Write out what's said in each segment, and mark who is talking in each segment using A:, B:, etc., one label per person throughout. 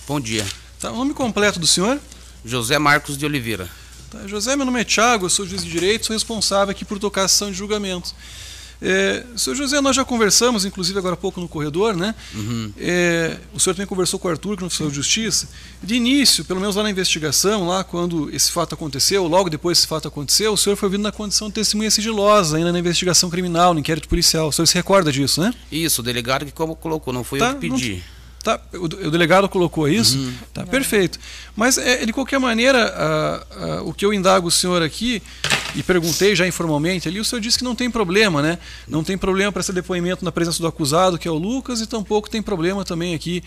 A: Bom dia.
B: Tá, o nome completo do senhor?
A: José Marcos de Oliveira.
B: Tá, José, meu nome é Thiago, eu sou juiz de direito, sou responsável aqui por tocar a sessão de julgamento. Senhor José, nós já conversamos, inclusive agora há pouco no corredor, né? O senhor também conversou com o Arthur, que é o oficial de justiça. De início, pelo menos lá na investigação, lá quando esse fato aconteceu, logo depois esse fato aconteceu, o senhor foi ouvido na condição de testemunha sigilosa, ainda na investigação criminal, no inquérito policial. O senhor se recorda disso, né?
A: Isso, o delegado que colocou, não foi eu que pedi.
B: Tá, o delegado colocou isso? Tá, perfeito. Mas, de qualquer maneira, o que eu indago o senhor aqui, e perguntei já informalmente ali, o senhor disse que não tem problema, né? Não tem problema para esse depoimento na presença do acusado, que é o Lucas, e tampouco tem problema também aqui,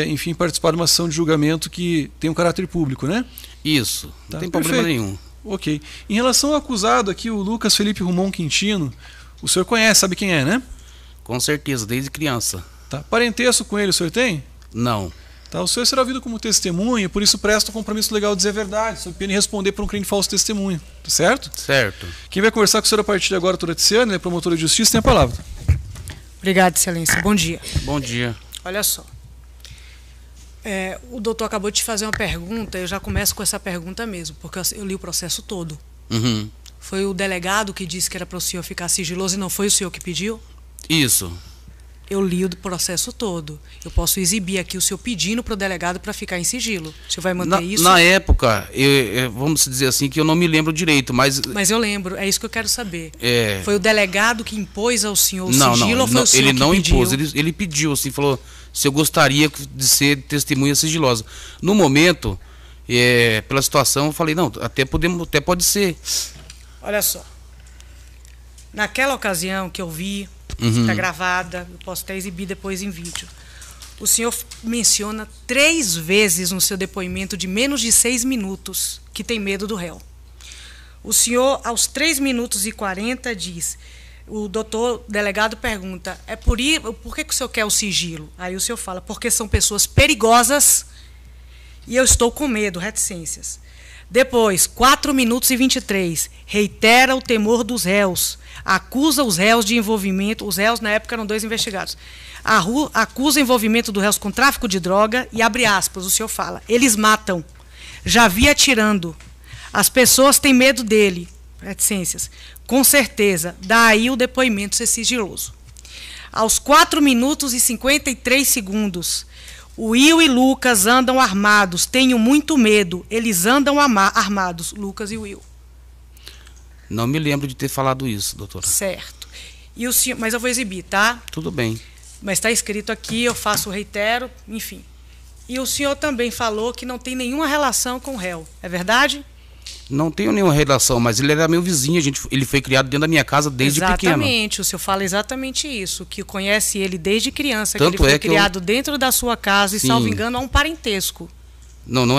B: enfim, participar de uma ação de julgamento que tem um caráter público, né?
A: Isso, não tem
B: perfeito.
A: problema nenhum.
B: Ok. Em relação ao acusado aqui, o Lucas Felipe Rumon Quintino, o senhor conhece, sabe quem é, né?
A: Com certeza, desde criança.
B: Tá. Parentesco com ele o senhor tem?
A: Não.
B: Tá, o senhor será ouvido como testemunha, por isso presta o compromisso legal de dizer a verdade, sob pena de responder por um crime de falso testemunho. Tá certo?
A: Certo.
B: Quem vai conversar com o senhor a partir de agora, doutora Tiziane, ele é promotora de justiça, tem a palavra.
C: Obrigada, excelência. Bom dia.
A: Bom dia.
C: Olha só. O doutor acabou de te fazer uma pergunta, eu já começo com essa pergunta mesmo, porque eu li o processo todo. Foi o delegado que disse que era para o senhor ficar sigiloso e não foi o senhor que pediu?
A: Isso.
C: Eu li o processo todo. Eu posso exibir aqui o senhor pedindo para o delegado para ficar em sigilo. O senhor vai manter isso?
A: Na época, vamos dizer assim, que eu não me lembro direito, mas...
C: Mas eu lembro, é isso que eu quero saber. Foi o delegado que impôs ao senhor o sigilo ou foi o senhor que pediu?
A: Ele não impôs, ele pediu, assim, falou se eu gostaria de ser testemunha sigilosa. No momento, pela situação, eu falei, não, até pode ser.
C: Olha só. Naquela ocasião que eu vi, está gravada, eu posso até exibir depois em vídeo. O senhor menciona 3 vezes no seu depoimento de menos de 6 minutos que tem medo do réu. O senhor, aos 3 minutos e 40, diz, o doutor delegado pergunta, por que o senhor quer o sigilo? Aí o senhor fala, porque são pessoas perigosas e eu estou com medo, reticências. Depois, 4 minutos e 23, reitera o temor dos réus, acusa os réus de envolvimento, os réus na época eram 2 investigados, acusa envolvimento dos réus com tráfico de droga e abre aspas, o senhor fala, eles matam, já vi atirando, as pessoas têm medo dele, reticências, com certeza, daí o depoimento ser sigiloso. Aos 4 minutos e 53 segundos, o Will e Lucas andam armados, tenho muito medo, eles andam armados, Lucas e Will.
A: Não me lembro de ter falado isso, doutora.
C: Certo. E o senhor, mas eu vou exibir, tá?
A: Tudo bem.
C: Mas está escrito aqui, eu faço o reitero, enfim. E o senhor também falou que não tem nenhuma relação com o réu, é verdade?
A: Não tenho nenhuma relação, mas ele era meu vizinho, ele foi criado dentro da minha casa desde pequeno.
C: Exatamente, o senhor fala exatamente isso, que conhece ele desde criança,
A: Tanto
C: que ele foi criado dentro da sua casa e,
A: Sim.
C: salvo engano, há um parentesco.
A: Não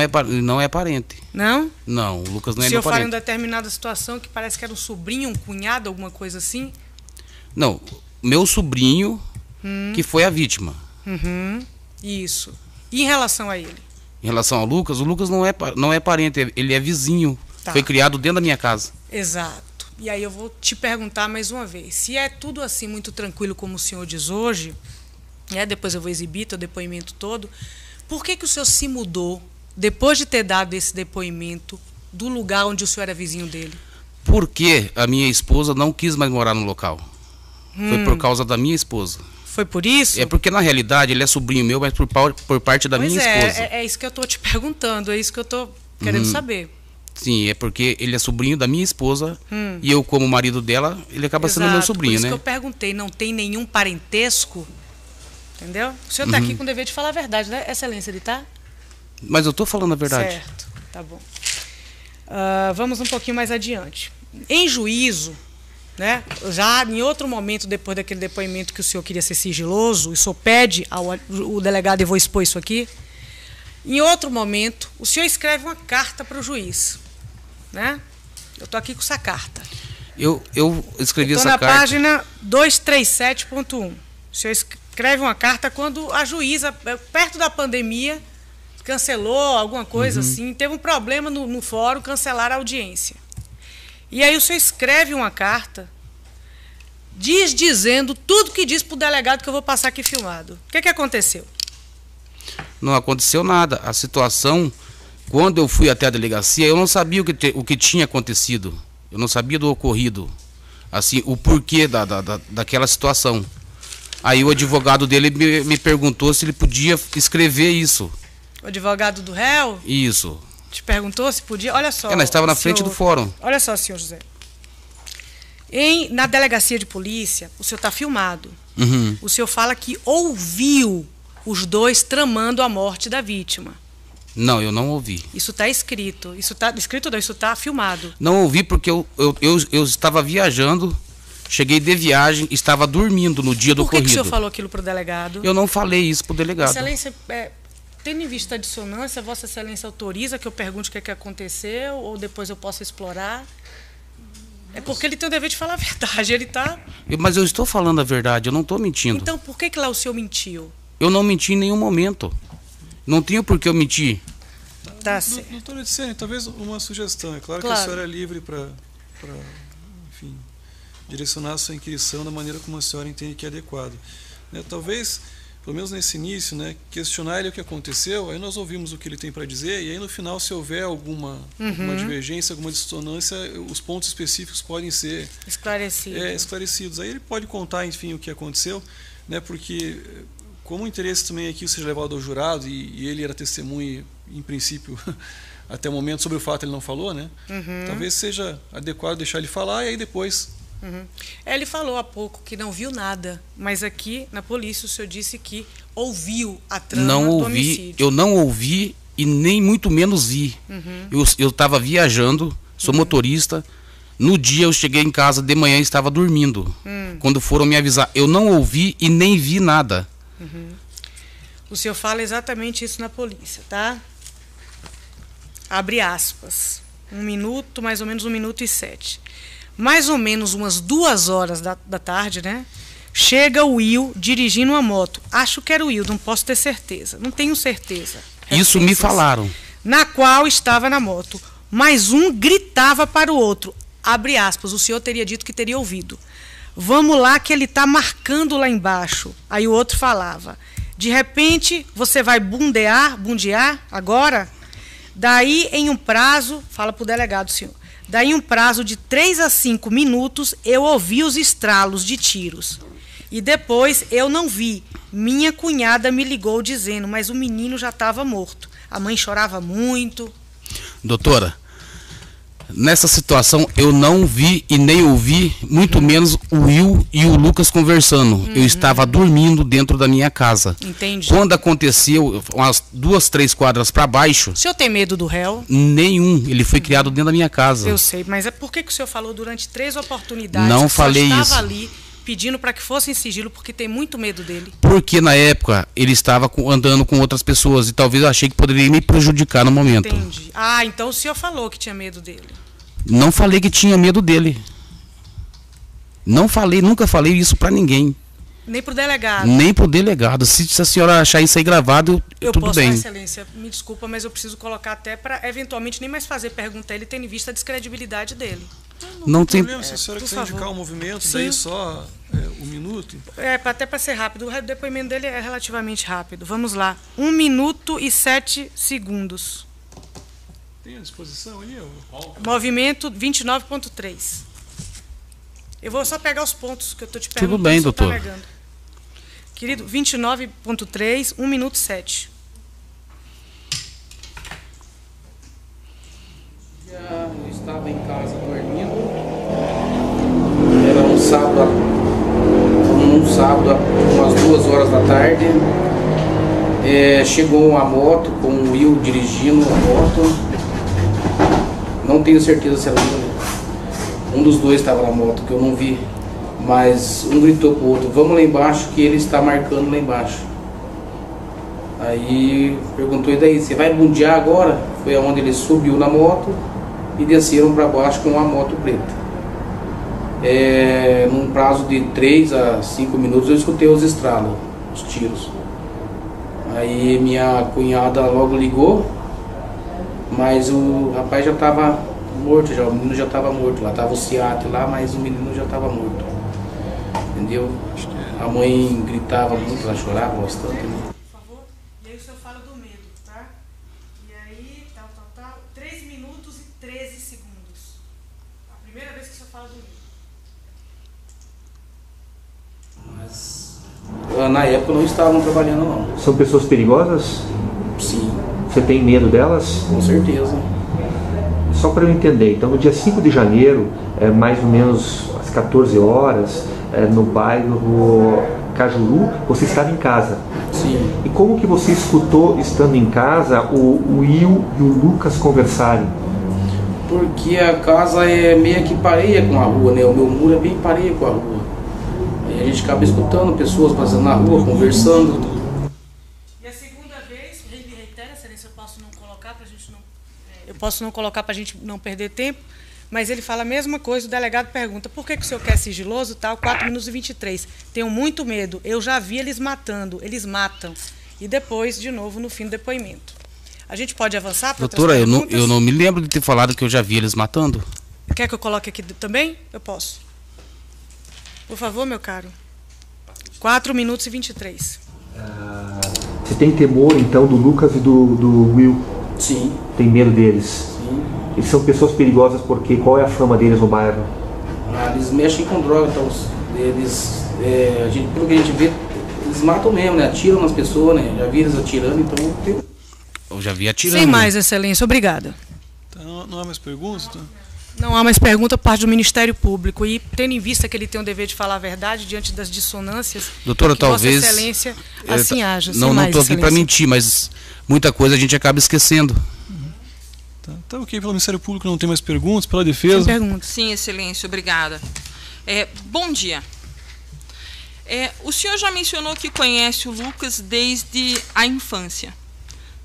A: é parente.
C: Não?
A: Não, o Lucas não é
C: meu parente. O senhor fala em determinada situação que parece que era um sobrinho, um cunhado, alguma coisa assim?
A: Não, meu sobrinho que foi a vítima.
C: Isso. E em relação a ele?
A: Em relação ao Lucas, o Lucas não é parente, ele é vizinho. Tá. Foi criado dentro da minha casa.
C: Exato. E aí eu vou te perguntar mais uma vez, se é tudo assim muito tranquilo como o senhor diz hoje, depois eu vou exibir teu depoimento todo, por que o senhor se mudou, depois de ter dado esse depoimento, do lugar onde o senhor era vizinho dele?
A: Porque a minha esposa não quis mais morar no local. Foi por causa da minha esposa.
C: Foi por isso?
A: É porque, na realidade, ele é sobrinho meu, mas por parte da minha esposa.
C: É isso que eu estou te perguntando, é isso que eu estou querendo saber.
A: Sim, é porque ele é sobrinho da minha esposa e eu, como marido dela, ele acaba sendo meu sobrinho,
C: por isso
A: né?
C: Que eu perguntei, não tem nenhum parentesco, entendeu? O senhor está aqui com o dever de falar a verdade, né, excelência, ele está?
A: Mas eu estou falando a verdade.
C: Certo, tá bom. Vamos um pouquinho mais adiante. Em juízo, né, já em outro momento, depois daquele depoimento que o senhor queria ser sigiloso, o senhor pede ao delegado, e vou expor isso aqui, em outro momento, o senhor escreve uma carta para o juiz. Né? Eu estou aqui com essa carta.
A: Eu escrevi essa carta.
C: Estou na página 237.1. O senhor escreve uma carta quando a juíza, perto da pandemia, cancelou alguma coisa assim, teve um problema no fórum, cancelaram a audiência. E aí o senhor escreve uma carta dizendo tudo que diz para o delegado que eu vou passar aqui filmado. O que aconteceu?
A: Não aconteceu nada. A situação, quando eu fui até a delegacia, eu não sabia o que tinha acontecido. Eu não sabia do ocorrido. Assim, o porquê daquela situação. Aí o advogado dele me perguntou se ele podia escrever isso.
C: O advogado do réu?
A: Isso.
C: Te perguntou se podia? Olha só.
A: Nós estava na frente do fórum.
C: Olha só, senhor José. Na delegacia de polícia, o senhor está filmado.
A: Uhum.
C: O senhor fala que ouviu os dois tramando a morte da vítima.
A: Não, eu não ouvi.
C: Isso está escrito. Isso está escrito, não, isso está filmado.
A: Não ouvi porque eu estava viajando, cheguei de viagem, estava dormindo no dia do ocorrido.
C: Por que o senhor falou aquilo para o delegado?
A: Eu não falei isso para o delegado.
C: Excelência, tendo em vista a dissonância, Vossa Excelência autoriza que eu pergunte o que aconteceu ou depois eu possa explorar? É porque ele tem o dever de falar a verdade. Ele tá...
A: Mas eu estou falando a verdade, eu não estou mentindo.
C: Então por que lá o senhor mentiu?
A: Eu não menti em nenhum momento. Não tinha por que eu mentir.
C: Tá certo.
B: Doutora Edicene, talvez uma sugestão. É claro que a senhora é livre para enfim, direcionar a sua inquirição da maneira como a senhora entende que é adequado. Né, talvez, pelo menos nesse início, né, questionar ele o que aconteceu, aí nós ouvimos o que ele tem para dizer, e aí no final, se houver alguma divergência, alguma dissonância, os pontos específicos podem ser esclarecidos. Aí ele pode contar, enfim, o que aconteceu, né, porque... Como o interesse também aqui seja levado ao jurado, e ele era testemunha, em princípio, até o momento, sobre o fato ele não falou, né? Talvez seja adequado deixar ele falar e aí depois...
C: Ele falou há pouco que não viu nada, mas aqui na polícia o senhor disse que ouviu a trama do homicídio.
A: Eu não ouvi e nem muito menos vi. Eu estava viajando, sou motorista. No dia eu cheguei em casa de manhã e estava dormindo. Quando foram me avisar, eu não ouvi e nem vi nada.
C: O senhor fala exatamente isso na polícia, tá? Abre aspas. 1 minuto, mais ou menos 1 minuto e 7. Mais ou menos umas 2 horas da tarde, né? Chega o Will dirigindo uma moto. Acho que era o Will, não posso ter certeza. Não tenho certeza.
A: Isso me falaram.
C: Na qual estava na moto. Mas um gritava para o outro. Abre aspas, o senhor teria dito que teria ouvido. Vamos lá que ele está marcando lá embaixo. Aí o outro falava. De repente, você vai bundear agora? Daí, em um prazo, fala para o delegado, senhor. Daí, em um prazo de 3 a 5 minutos, eu ouvi os estralos de tiros. E depois, eu não vi. Minha cunhada me ligou dizendo, mas o menino já estava morto. A mãe chorava muito.
A: Doutora, nessa situação eu não vi e nem ouvi, muito menos o Will e o Lucas conversando. Eu estava dormindo dentro da minha casa.
C: Entendi.
A: Quando aconteceu, umas 2, 3 quadras para baixo...
C: O senhor tem medo do réu?
A: Nenhum, ele foi criado dentro da minha casa.
C: Eu sei, mas por que o senhor falou durante 3 oportunidades
A: não
C: que
A: falei
C: só estava
A: isso.
C: ali pedindo para que fosse em sigilo, porque tem muito medo dele?
A: Porque na época ele estava andando com outras pessoas e talvez eu achei que poderia me prejudicar no momento.
C: Entendi. Então o senhor falou que tinha medo dele.
A: Não falei que tinha medo dele. Não falei, nunca falei isso pra ninguém.
C: Nem pro delegado.
A: Nem pro delegado. Se a senhora achar isso aí gravado, tudo bem.
C: Excelência, me desculpa, mas eu preciso colocar até para eventualmente nem mais fazer pergunta a ele, tendo em vista a descredibilidade dele.
A: Não tem
B: problema, se a senhora quiser indicar o movimento, daí só 1 minuto.
C: Até para ser rápido. O depoimento dele é relativamente rápido. Vamos lá. 1 minuto e 7 segundos.
B: Tem à disposição aí?
C: Movimento 29.3. Eu vou só pegar os pontos que eu estou te perguntando.
A: Tudo bem, doutor.
C: Tá querido, 29.3, 1 minuto e 7.
A: Eu estava em casa dormindo. Era um sábado, umas 2 horas da tarde. Chegou uma moto com o Will dirigindo a moto. Não tenho certeza se era um dos dois estava na moto, que eu não vi. Mas um gritou pro outro, vamos lá embaixo que ele está marcando lá embaixo. Aí perguntou, e daí, você vai bundear agora? Foi aonde ele subiu na moto e desceram para baixo com uma moto preta. Num prazo de 3 a 5 minutos eu escutei os estralos, os tiros. Aí minha cunhada logo ligou, mas o rapaz já estava morto, o menino já estava morto. Lá estava o ciático lá, mas o menino já estava morto. Entendeu? A mãe gritava muito, ela chorava bastante.
C: Por favor, e aí o senhor fala do medo, tá? E aí, tal, 3 minutos e 13 segundos. A primeira vez que o senhor fala do medo.
A: Mas na época não estavam trabalhando, não.
D: São pessoas perigosas?
A: Sim,
D: Você tem medo delas?
A: com certeza.
D: Só para eu entender, então no dia 5 de janeiro, mais ou menos às 14 horas, no bairro Cajuru, você estava em casa.
A: Sim.
D: E como que você escutou, estando em casa, o Will e o Lucas conversarem?
A: Porque a casa é meio que pareia com a rua, né? O meu muro é bem pareia com a rua. Aí a gente acaba escutando pessoas passando na rua, conversando.
C: E a segunda vez, ele reitera, excelência, eu posso não colocar para a gente não... Eu posso não colocar para a gente não perder tempo, mas ele fala a mesma coisa, o delegado pergunta, por que o senhor quer sigiloso, tal, 4 minutos e 23. Tenho muito medo, eu já vi eles matando, eles matam. E depois, de novo, no fim do depoimento. A gente pode avançar para outras
A: Doutora,
C: perguntas?
A: eu não me lembro de ter falado que eu já vi eles matando.
C: Quer que eu coloque aqui também? Eu posso. Por favor, meu caro. 4 minutos e 23.
D: Você tem temor, então, do Lucas e do Will?
A: Sim.
D: Tem medo deles?
A: Sim.
D: Eles são pessoas perigosas porque qual é a fama deles no bairro?
A: Eles mexem com droga, então eles, pelo que a gente vê, eles matam mesmo, né? Atiram nas pessoas, né? Já vi eles atirando, então eu já vi atirando.
C: Sem mais, excelência, obrigada.
B: Então, não há mais perguntas? Então?
C: Não há mais pergunta por parte do Ministério Público. E, tendo em vista que ele tem o dever de falar a verdade diante das dissonâncias,
A: doutora,
C: que
A: talvez
C: Vossa Excelência assim haja.
A: Não estou aqui para mentir, mas muita coisa a gente acaba esquecendo.
B: Tá ok, pelo Ministério Público não tem mais perguntas, pela defesa.
C: Sem perguntas.
E: Sim, excelência, obrigada. Bom dia. O senhor já mencionou que conhece o Lucas desde a infância.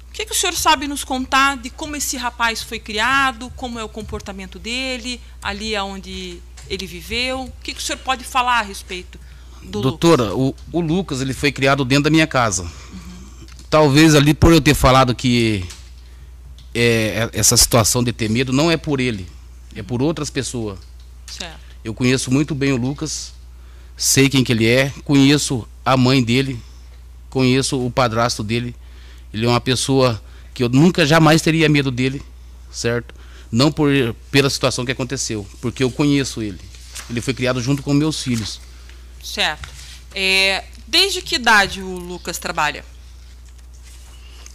E: O que o senhor sabe nos contar de como esse rapaz foi criado, como é o comportamento dele, ali onde ele viveu? O que o senhor pode falar a respeito do
A: doutora,
E: Lucas?
A: O Lucas, ele foi criado dentro da minha casa. Talvez ali, por eu ter falado que essa situação de ter medo não é por ele, é por outras pessoas.
E: Certo.
A: Eu conheço muito bem o Lucas, sei quem que ele é, conheço a mãe dele, conheço o padrasto dele. Ele é uma pessoa que eu nunca, jamais teria medo dele, certo? Não pela situação que aconteceu, porque eu conheço ele. Ele foi criado junto com meus filhos.
E: Certo. Desde que idade o Lucas trabalha?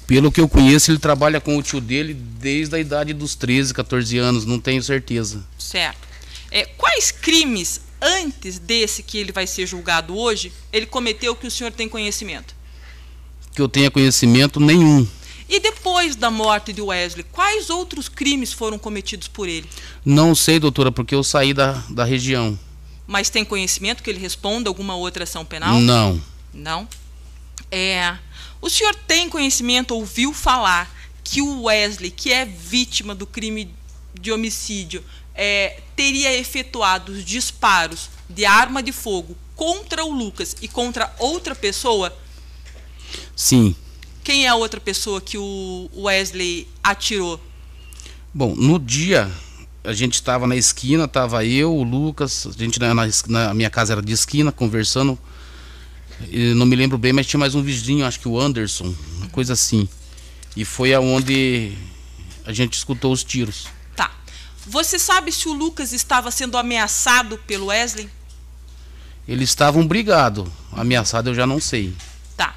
A: Pelo que eu conheço, ele trabalha com o tio dele desde a idade dos 13, 14 anos, não tenho certeza.
E: Certo. Quais crimes, antes desse que ele vai ser julgado hoje, ele cometeu que o senhor tem conhecimento?
A: Que eu tenha conhecimento nenhum.
E: E depois da morte de Wesley, quais outros crimes foram cometidos por ele?
A: Não sei, doutora, porque eu saí da região.
E: Mas tem conhecimento que ele responda alguma outra ação penal?
A: Não.
E: Não? O senhor tem conhecimento, ouviu falar que o Wesley, que é vítima do crime de homicídio, teria efetuado os disparos de arma de fogo contra o Lucas e contra outra pessoa?
A: Sim.
E: Quem é a outra pessoa que o Wesley atirou?
A: Bom, no dia a gente estava na esquina, estava eu, o Lucas, a gente na minha casa era de esquina, conversando. Eu não me lembro bem, mas tinha mais um vizinho, acho que o Anderson, uma coisa assim. E foi aonde a gente escutou os tiros.
E: Tá. Você sabe se o Lucas estava sendo ameaçado pelo Wesley?
A: Eles estavam brigados. Ameaçado eu já não sei.
E: Tá.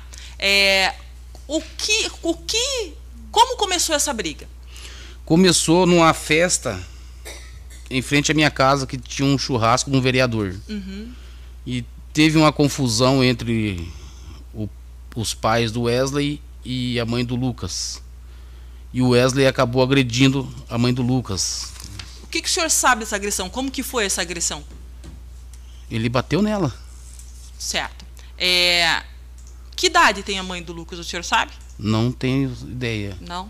E: Como começou essa briga?
A: Começou numa festa em frente à minha casa, que tinha um churrasco de um vereador.
E: Uhum.
A: E teve uma confusão entre os pais do Wesley e a mãe do Lucas. E o Wesley acabou agredindo a mãe do Lucas.
E: O que o senhor sabe dessa agressão? Como que foi essa agressão?
A: Ele bateu nela.
E: Certo. Que idade tem a mãe do Lucas, o senhor sabe?
A: Não tenho ideia.
E: Não.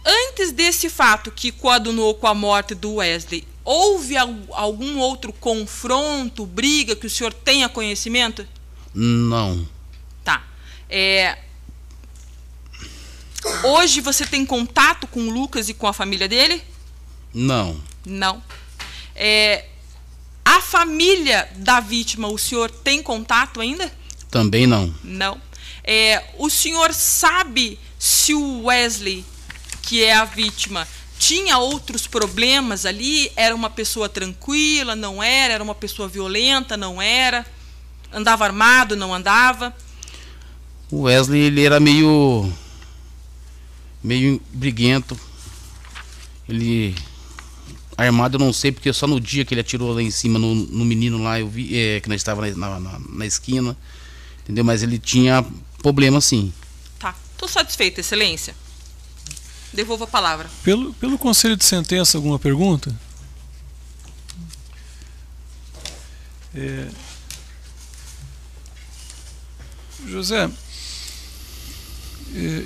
E: Antes desse fato que coadunou com a morte do Wesley, houve algum outro confronto, briga que o senhor tenha conhecimento?
A: Não.
E: Tá. Hoje você tem contato com o Lucas e com a família dele?
A: Não.
E: Não. A família da vítima, o senhor tem contato ainda?
A: Também não.
E: Não. O senhor sabe se o Wesley, que é a vítima, tinha outros problemas ali? Era uma pessoa tranquila, não era? Era uma pessoa violenta, não era? Andava armado, não andava?
A: O Wesley, ele era meio briguento. Ele armado eu não sei, porque só no dia que ele atirou lá em cima no menino lá, eu vi que nós estávamos na esquina, entendeu? Mas ele tinha problema sim.
E: Tá, estou satisfeita, excelência. Devolvo a palavra.
B: Pelo conselho de sentença, alguma pergunta? José,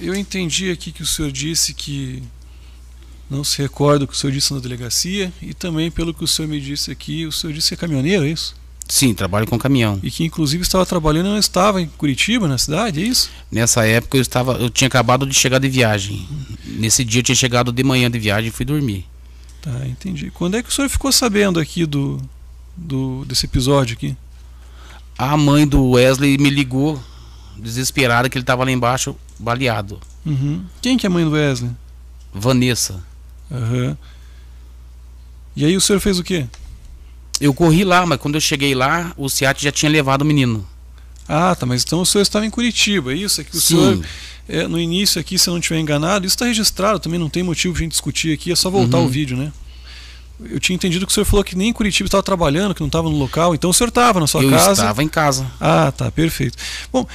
B: eu entendi aqui que o senhor disse que não se recorda o que o senhor disse na delegacia, e também pelo que o senhor me disse aqui, o senhor disse que é caminhoneiro, é isso?
A: Sim, trabalho com caminhão.
B: E que inclusive estava trabalhando e não estava em Curitiba, na cidade, é isso?
A: Nessa época eu tinha acabado de chegar de viagem. Nesse dia eu tinha chegado de manhã de viagem e fui dormir.
B: Tá, entendi. Quando é que o senhor ficou sabendo aqui desse episódio aqui?
A: A mãe do Wesley me ligou, desesperada, que ele estava lá embaixo, baleado.
B: Uhum. Quem que é a mãe do Wesley?
A: Vanessa.
B: Uhum. E aí o senhor fez o quê?
A: Eu corri lá, mas quando eu cheguei lá, o SEAT já tinha levado o menino.
B: Ah, tá, mas então o senhor estava em Curitiba, é isso? É que o
A: Sim.
B: senhor, no início aqui, se eu não estiver enganado, isso está registrado, também não tem motivo para a gente discutir aqui, é só voltar o vídeo, né? Eu tinha entendido que o senhor falou que nem em Curitiba estava trabalhando, que não estava no local, então o senhor estava na sua casa.
A: Eu estava em casa.
B: Ah, tá, perfeito. Bom,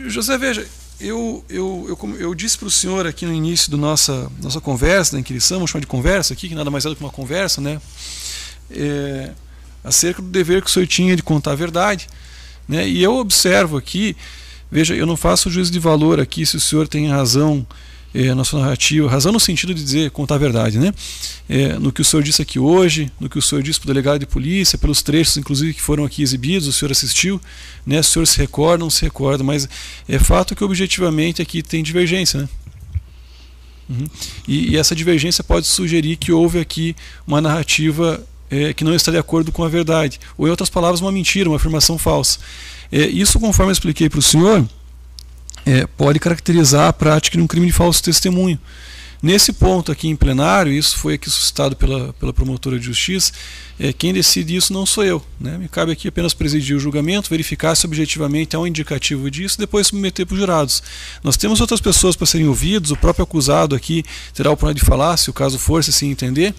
B: José, veja, eu disse para o senhor aqui no início da nossa conversa, da inquirição, vamos chamar de conversa aqui, que nada mais é do que uma conversa, né? Acerca do dever que o senhor tinha de contar a verdade, né? E eu observo aqui, veja, eu não faço juízo de valor aqui se o senhor tem razão na sua narrativa, razão no sentido de dizer, contar a verdade, né? No que o senhor disse aqui hoje, no que o senhor disse para o delegado de polícia, pelos trechos, inclusive, que foram aqui exibidos, o senhor assistiu, né? Se o senhor se recorda, não se recorda, mas é fato que objetivamente aqui tem divergência, né? Uhum. E essa divergência pode sugerir que houve aqui uma narrativa que não está de acordo com a verdade, ou em outras palavras, uma mentira, uma afirmação falsa. Isso, conforme eu expliquei para o senhor, pode caracterizar a prática de um crime de falso testemunho. Nesse ponto aqui em plenário, isso foi aqui suscitado pela promotora de justiça, quem decide isso não sou eu, né? Me cabe aqui apenas presidir o julgamento, verificar se objetivamente há um indicativo disso, e depois submeter para os jurados. Nós temos outras pessoas para serem ouvidas, o próprio acusado aqui terá a oportunidade de falar, se o caso for, se assim entender,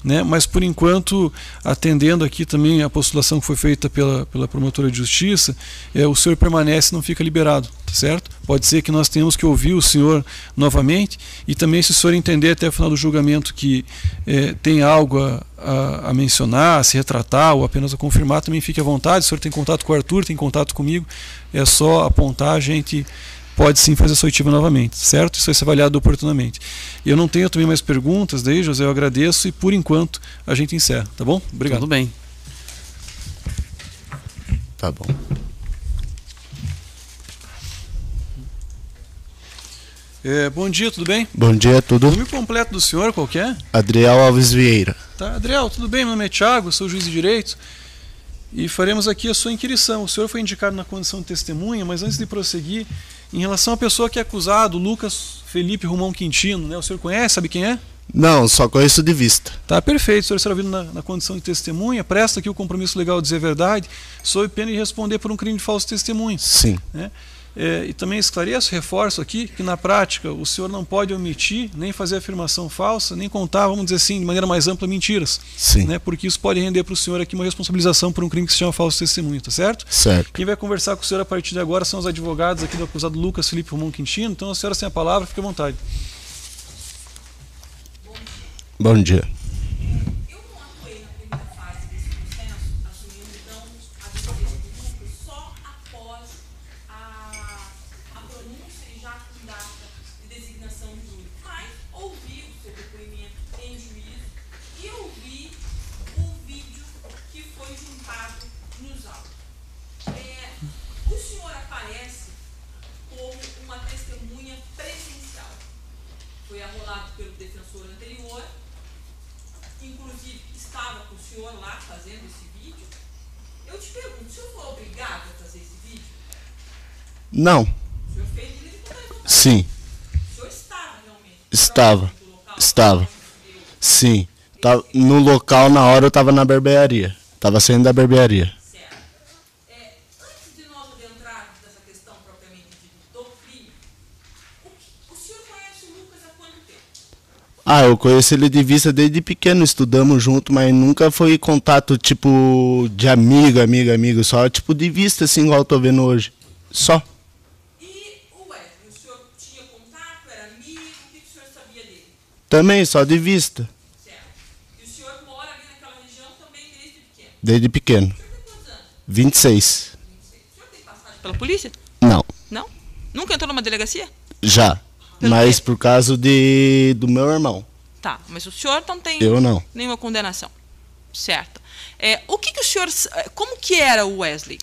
B: né? Mas por enquanto, atendendo aqui também a postulação que foi feita pela promotora de justiça, o senhor permanece, não fica liberado, certo? Pode ser que nós tenhamos que ouvir o senhor novamente, e também, se o senhor entender até o final do julgamento que tem algo a mencionar, a se retratar ou apenas a confirmar, também fique à vontade. O senhor tem contato com o Arthur, tem contato comigo, é só apontar, a gente pode sim fazer essa oitiva novamente, certo? Isso vai ser avaliado oportunamente. Eu não tenho também mais perguntas, daí, José, eu agradeço, e por enquanto a gente encerra, tá bom? Obrigado.
A: Tudo bem.
F: Tá bom.
B: Bom dia, tudo bem?
F: Bom dia, tudo?
B: O nome completo do senhor, qual que é?
F: Adriel Alves Vieira.
B: Tá, Adriel, tudo bem? Meu nome é Thiago, sou juiz de direito, e faremos aqui a sua inquirição. O senhor foi indicado na condição de testemunha, mas antes de prosseguir, em relação à pessoa que é acusado, Lucas Felipe Romão Quintino, né? O senhor conhece, sabe quem é?
F: Não, só conheço de vista.
B: Tá, perfeito. O senhor será ouvido na condição de testemunha, presta aqui o compromisso legal de dizer a verdade, sob pena de responder por um crime de falso testemunho.
F: Sim.
B: Né? E também esclareço, reforço aqui, que na prática o senhor não pode omitir, nem fazer afirmação falsa, nem contar, vamos dizer assim, de maneira mais ampla, mentiras.
F: Sim.
B: Né? Porque isso pode render para o senhor aqui uma responsabilização por um crime que se chama falso testemunho, tá certo?
F: Certo.
B: Quem vai conversar com o senhor a partir de agora são os advogados aqui do acusado Lucas Felipe Romão Quintino. Então a senhora tem a palavra, fique à vontade.
F: Bom dia.
E: Eu não atuei na primeira fase desse processo, assumindo então a defesa do Lucas só após a pronúncia e já com data de designação de júri. Mas ouvi o seu depoimento em juízo e ouvi o vídeo que foi juntado nos autos. O senhor aparece como uma testemunha presencial. Foi arrolado pelo defensor anterior, inclusive estava com o senhor lá fazendo esse vídeo. Eu te pergunto, o senhor foi obrigado a fazer esse vídeo?
F: Não.
E: O senhor
F: Sim.
E: O senhor estava realmente?
F: Estava. Sim. No local, na hora, eu estava na barbearia. Estava saindo da barbearia.
E: Certo. Antes de nós adentrarmos nessa questão propriamente dita do crime, o senhor conhece o Lucas há quanto tempo?
F: Eu conheço ele de vista desde pequeno, estudamos junto, mas nunca foi contato, tipo, de amigo, só, tipo, de vista, assim, igual eu tô vendo hoje. Só.
E: E o Wesley, o senhor tinha contato, era amigo, o que o senhor sabia dele?
F: Também, só de vista.
E: Certo. E o senhor mora ali naquela região também desde pequeno?
F: Desde pequeno.
E: O senhor tem quantos anos?
F: 26.
E: O senhor tem passagem pela polícia?
F: Não,
E: Não? Nunca entrou numa delegacia?
F: já.
E: Pelo
F: Mas
E: quê?
F: por causa do meu irmão.
E: Tá, mas o senhor não tem
F: Eu não.
E: nenhuma condenação. Certo. O que o senhor... Como que era o Wesley?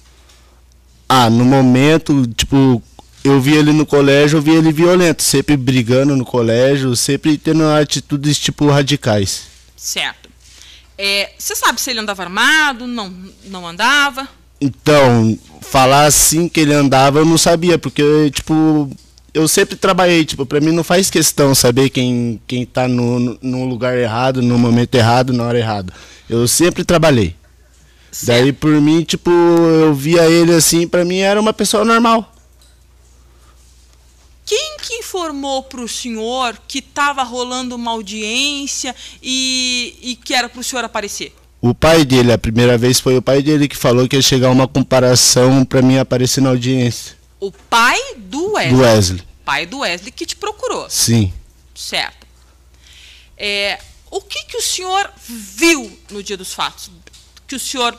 F: No momento, tipo, eu vi ele no colégio, eu vi ele violento, sempre brigando no colégio, sempre tendo atitudes, tipo, radicais.
E: Certo. Você sabe se ele andava armado, não andava?
F: Então, falar assim que ele andava, eu não sabia, porque, tipo, eu sempre trabalhei, tipo, pra mim não faz questão saber quem tá no lugar errado, no momento errado, na hora errada. Eu sempre trabalhei.
E: Certo.
F: Daí, por mim, tipo, eu via ele assim, pra mim era uma pessoa normal.
E: Quem que informou para o senhor que estava rolando uma audiência e que era para o senhor aparecer?
F: O pai dele, a primeira vez foi o pai dele que falou que ia chegar uma comparação pra mim aparecer na audiência.
E: O pai do Wesley.
F: Do Wesley.
E: Pai do Wesley que te procurou.
F: Sim.
E: Certo. O que o senhor viu no dia dos fatos? Que o senhor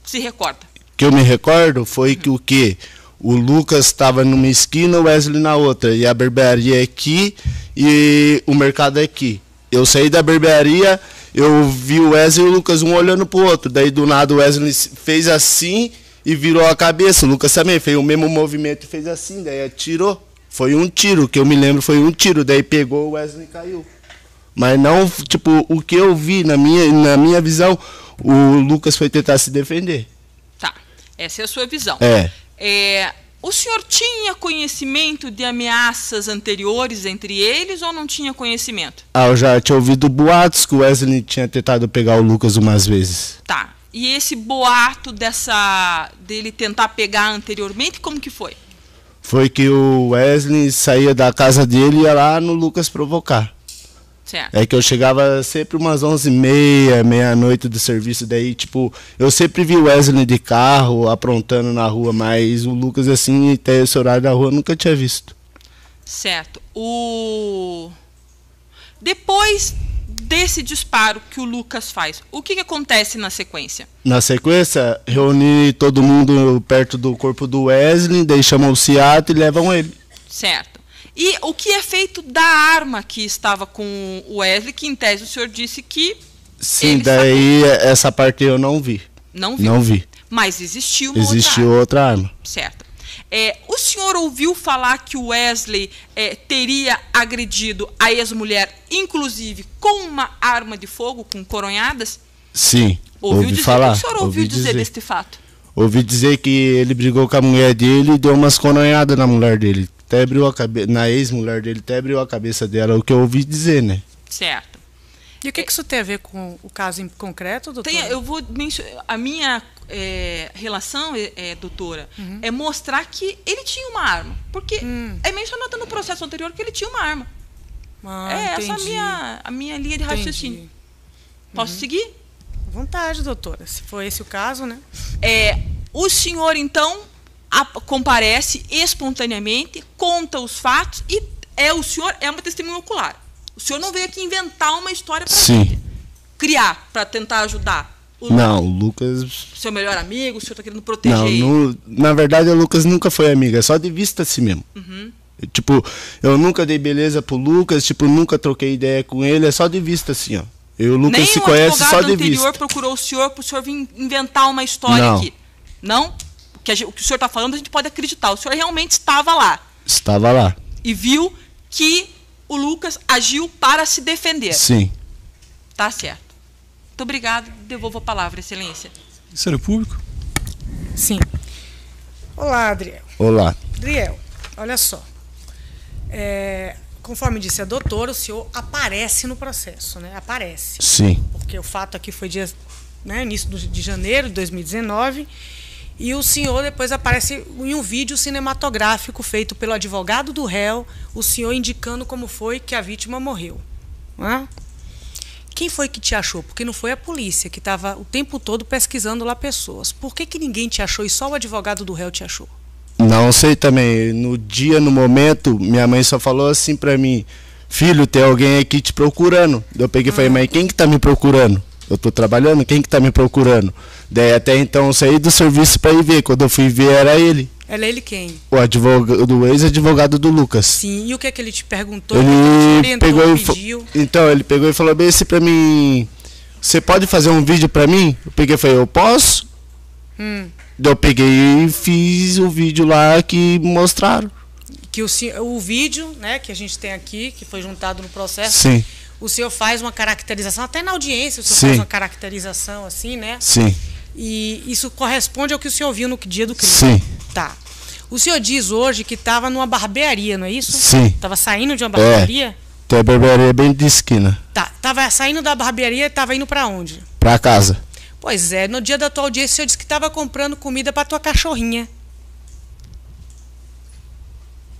E: se recorda?
F: Que eu me recordo foi que o quê? O Lucas estava numa esquina, o Wesley na outra. E a barbearia é aqui e o mercado é aqui. Eu saí da barbearia, eu vi o Wesley e o Lucas um olhando pro outro. Daí do nada o Wesley fez assim e virou a cabeça. O Lucas também fez o mesmo movimento e fez assim, daí atirou. Foi um tiro, que eu me lembro foi um tiro. Daí pegou o Wesley e caiu. Mas não, tipo, o que eu vi na minha visão, o Lucas foi tentar se defender.
E: Tá, essa é a sua visão. O senhor tinha conhecimento de ameaças anteriores entre eles ou não tinha conhecimento?
F: Eu já tinha ouvido boatos que o Wesley tinha tentado pegar o Lucas umas vezes.
E: Tá, e esse boato dele tentar pegar anteriormente, como que foi?
F: Foi que o Wesley saía da casa dele e ia lá no Lucas provocar.
E: Certo.
F: É que eu chegava sempre umas 11h30, meia-noite do serviço, daí, tipo, eu sempre vi o Wesley de carro, aprontando na rua, mas o Lucas, assim, até esse horário da rua, eu nunca tinha visto.
E: Certo. Depois desse disparo que o Lucas faz, o que acontece na sequência?
F: Na sequência, reuni todo mundo perto do corpo do Wesley, daí chamam o Ciato e levam ele.
E: Certo. E o que é feito da arma que estava com o Wesley, que em tese o senhor disse que...
F: Sim, daí essa parte eu não vi.
E: Não vi?
F: Não vi.
E: Mas existiu uma
F: outra arma.
E: Certo. O senhor ouviu falar que o Wesley teria agredido a ex-mulher, inclusive com uma arma de fogo, com coronhadas?
F: Sim, ouvi
E: dizer,
F: falar.
E: O que o senhor ouviu dizer deste fato?
F: Ouvi dizer que ele brigou com a mulher dele e deu umas coronhadas na mulher dele. Até abriu a cabeça, na ex-mulher dele, até abriu a cabeça dela, o que eu ouvi dizer, né?
E: Certo.
C: E o que isso tem a ver com o caso em concreto, doutora?
E: Eu vou mencionar, a minha relação, doutora, é mostrar que ele tinha uma arma. Porque é mencionado no processo anterior que ele tinha uma arma. Essa é a minha linha de raciocínio. Posso seguir?
C: À vontade, doutora. Se for esse o caso, né?
E: O senhor, então, comparece espontaneamente, conta os fatos e o senhor é uma testemunha ocular. O senhor não veio aqui inventar uma história para gente. Criar, para tentar ajudar.
F: Não, o Lucas...
E: Seu melhor amigo, o senhor está querendo proteger ele.
F: Na verdade, o Lucas nunca foi amigo, é só de vista assim mesmo. Eu nunca dei beleza pro Lucas, nunca troquei ideia com ele, é só de vista assim, ó. Eu e o Lucas se conhece só de vista.
E: Nem o advogado anterior procurou o senhor para o senhor vir inventar uma história aqui. Não? O que o senhor está falando a gente pode acreditar. O senhor realmente estava lá.
F: Estava lá.
E: E viu que o Lucas agiu para se defender.
F: Sim.
E: Tá certo. Muito obrigado. Devolvo a palavra, excelência.
B: Ministério Público?
C: Sim. Olá, Adriel.
F: Olá.
C: Adriel, Olha só. Conforme disse a doutora, o senhor aparece no processo, né? Aparece.
F: Sim.
C: Porque o fato aqui foi dia, né, início de janeiro de 2019, e o senhor depois aparece em um vídeo cinematográfico feito pelo advogado do réu, o senhor indicando como foi que a vítima morreu. Não é? Quem foi que te achou? Porque não foi a polícia, que estava o tempo todo pesquisando lá pessoas. Por que ninguém te achou e só o advogado do réu te achou?
F: Não sei também. No dia, no momento, minha mãe só falou assim pra mim: filho, tem alguém aqui te procurando. Eu peguei e falei: mas quem que tá me procurando? Eu tô trabalhando, quem que tá me procurando? Daí até então eu saí do serviço pra ir ver. Quando eu fui ver, era ele.
C: Era ele quem?
F: O ex-advogado do Lucas.
C: Sim, e o que é que ele te perguntou?
F: Ele pegou então, ele pegou e falou bem assim pra mim: você pode fazer um vídeo pra mim? Eu peguei e falei: eu posso? Eu peguei e fiz o vídeo lá que mostraram.
C: Que o vídeo, né, que a gente tem aqui, que foi juntado no processo,
F: sim,
C: o senhor faz uma caracterização, até na audiência o senhor
F: sim,
C: faz uma caracterização assim, né?
F: Sim.
C: E isso corresponde ao que o senhor viu no dia do crime.
F: Sim.
C: Tá. O senhor diz hoje que estava numa barbearia, não é isso?
F: Sim.
C: Estava saindo de uma barbearia?
F: Tem a barbearia bem de esquina.
C: Tá. Estava saindo da barbearia e estava indo para onde?
F: Para casa.
C: Pois é, no dia da tua audiência o senhor disse que estava comprando comida para tua cachorrinha.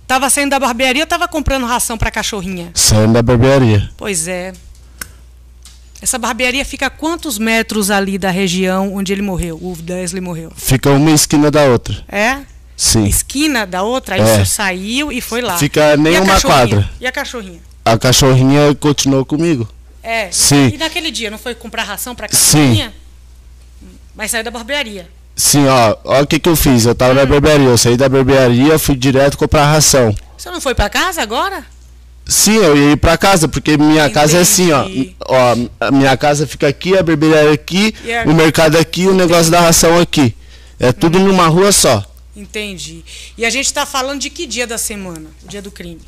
C: Estava saindo da barbearia ou estava comprando ração para cachorrinha?
F: Saindo da barbearia.
C: Pois é. Essa barbearia fica a quantos metros ali da região onde ele morreu, o Wesley morreu?
F: Fica uma esquina da outra.
C: É?
F: Sim.
C: Esquina da outra, aí o senhor saiu e foi lá.
F: Fica nem uma quadra.
C: E a cachorrinha?
F: A cachorrinha continuou comigo.
C: É.
F: Sim.
C: E naquele dia, não foi comprar ração para a cachorrinha? Sim. Mas saiu da barbearia.
F: Sim, ó o que eu fiz. Eu tava na barbearia, eu saí da barbearia, fui direto comprar ração.
C: Você não foi para casa agora?
F: Sim, eu ia ir pra casa, porque minha casa é assim, ó. A minha casa fica aqui, a barbearia aqui, o mercado aqui, o negócio da ração aqui. É tudo numa rua só.
C: Entendi. E a gente está falando de que dia da semana? O dia do crime?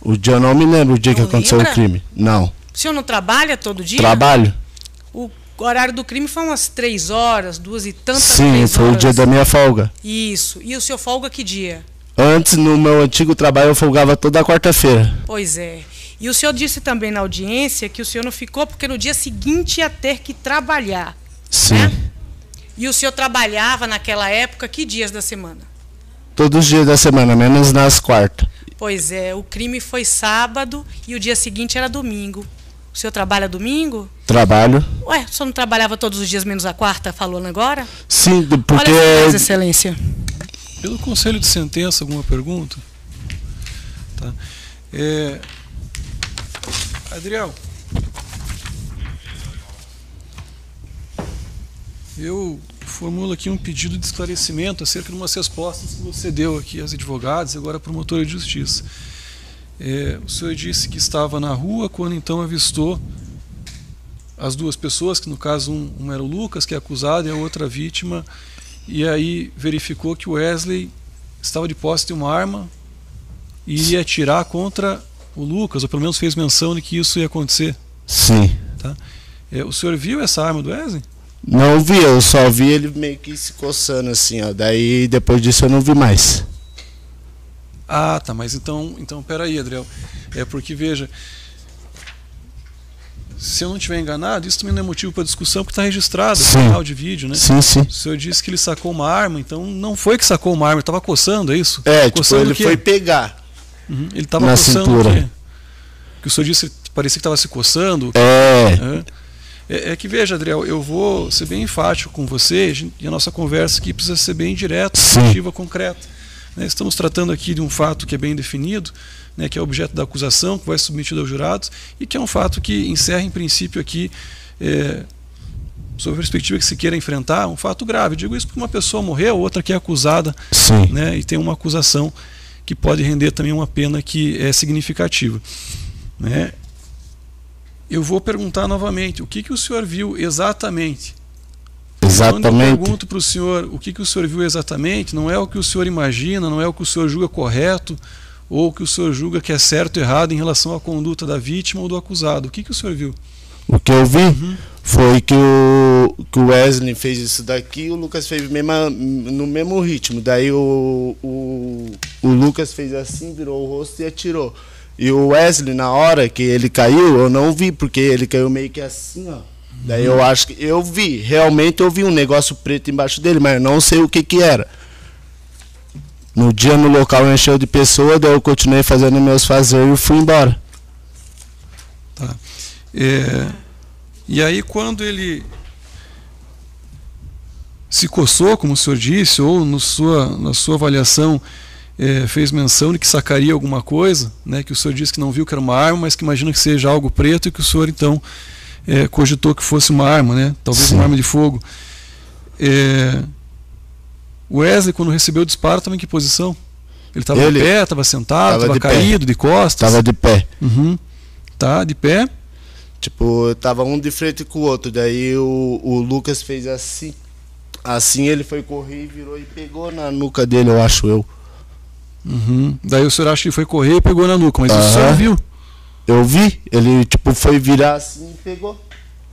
F: O dia eu não me lembro, o dia que aconteceu o crime. Não.
C: O senhor não trabalha todo dia?
F: Trabalho.
C: O horário do crime foi umas 3 horas, 2 e tantas.
F: Sim, foi o dia da minha folga.
C: Isso. E o senhor folga que dia?
F: Antes, no meu antigo trabalho, eu folgava toda quarta-feira.
C: Pois é. E o senhor disse também na audiência que o senhor não ficou porque no dia seguinte ia ter que trabalhar.
F: Sim.
C: Né? E o senhor trabalhava naquela época que dias da semana?
F: Todos os dias da semana, menos nas quartas.
C: Pois é, o crime foi sábado e o dia seguinte era domingo. O senhor trabalha domingo?
F: Trabalho.
C: Ué, o senhor não trabalhava todos os dias menos a quarta, falando agora?
F: Sim, porque...
C: Olha, Vossa Excelência.
B: Pelo conselho de sentença, alguma pergunta? Tá. Adriel, eu formulo aqui um pedido de esclarecimento acerca de umas respostas que você deu aqui às advogadas e agora à promotora de justiça. O senhor disse que estava na rua quando então avistou as duas pessoas, que no caso um era o Lucas, que é acusado, e a outra vítima, e aí verificou que o Wesley estava de posse de uma arma e ia atirar contra o Lucas, ou pelo menos fez menção de que isso ia acontecer.
F: Sim.
B: Tá? O senhor viu essa arma do Wesley?
F: Não vi, eu só vi ele meio que se coçando assim, ó. Daí depois disso eu não vi mais.
B: Ah, tá, mas então peraí, Adriel. Porque, veja, se eu não estiver enganado, isso também não é motivo para discussão, porque está registrado no canal de vídeo, né?
F: Sim, sim.
B: O senhor disse que ele sacou uma arma, então não foi que sacou uma arma, ele estava coçando, é isso?
F: Coçando ele foi pegar.
B: Ele estava coçando
F: cintura.
B: O quê? Que o senhor disse que parecia que estava se coçando? É que, veja, Adriel, eu vou ser bem enfático com você, e a nossa conversa aqui precisa ser bem direta, objetiva, concreta. Estamos tratando aqui de um fato que é bem definido, que é objeto da acusação, que vai ser submetido aos jurados, e que é um fato que encerra, em princípio, aqui, sob a perspectiva que se queira enfrentar, um fato grave. Eu digo isso porque uma pessoa morreu, outra que é acusada, e tem uma acusação que pode render também uma pena que é significativa. Eu vou perguntar novamente, o que o senhor viu exatamente? Quando eu pergunto para o senhor o que o senhor viu exatamente, não é o que o senhor imagina, não é o que o senhor julga correto, ou o que o senhor julga que é certo ou errado em relação à conduta da vítima ou do acusado. O que o senhor viu?
F: O que eu vi? foi que o Wesley fez isso daqui e o Lucas fez no mesmo ritmo. Daí o Lucas fez assim, virou o rosto e atirou. E o Wesley, na hora que ele caiu, eu não vi, porque ele caiu meio que assim, ó. Daí eu acho que eu vi, realmente eu vi um negócio preto embaixo dele, mas não sei o que era. No dia no local encheu de pessoa, daí eu continuei fazendo meus fazeres e fui embora.
B: Tá. E aí quando ele se coçou, como o senhor disse, ou na sua avaliação fez menção de que sacaria alguma coisa, né, que o senhor disse que não viu que era uma arma, mas que imagina que seja algo preto e que o senhor então cogitou que fosse uma arma, né, talvez Sim. uma arma de fogo. O Wesley, quando recebeu o disparo, estava em que posição? Ele estava de pé, estava sentado, estava caído, de costas?
F: Estava de pé.
B: Uhum. Tá, de pé.
F: Tipo, tava um de frente com o outro, daí o Lucas fez assim, ele foi correr e virou e pegou na nuca dele, eu acho eu.
B: Uhum. Daí o senhor acha que foi correr e pegou na nuca, mas o senhor viu?
F: Eu vi, ele tipo foi virar assim e pegou.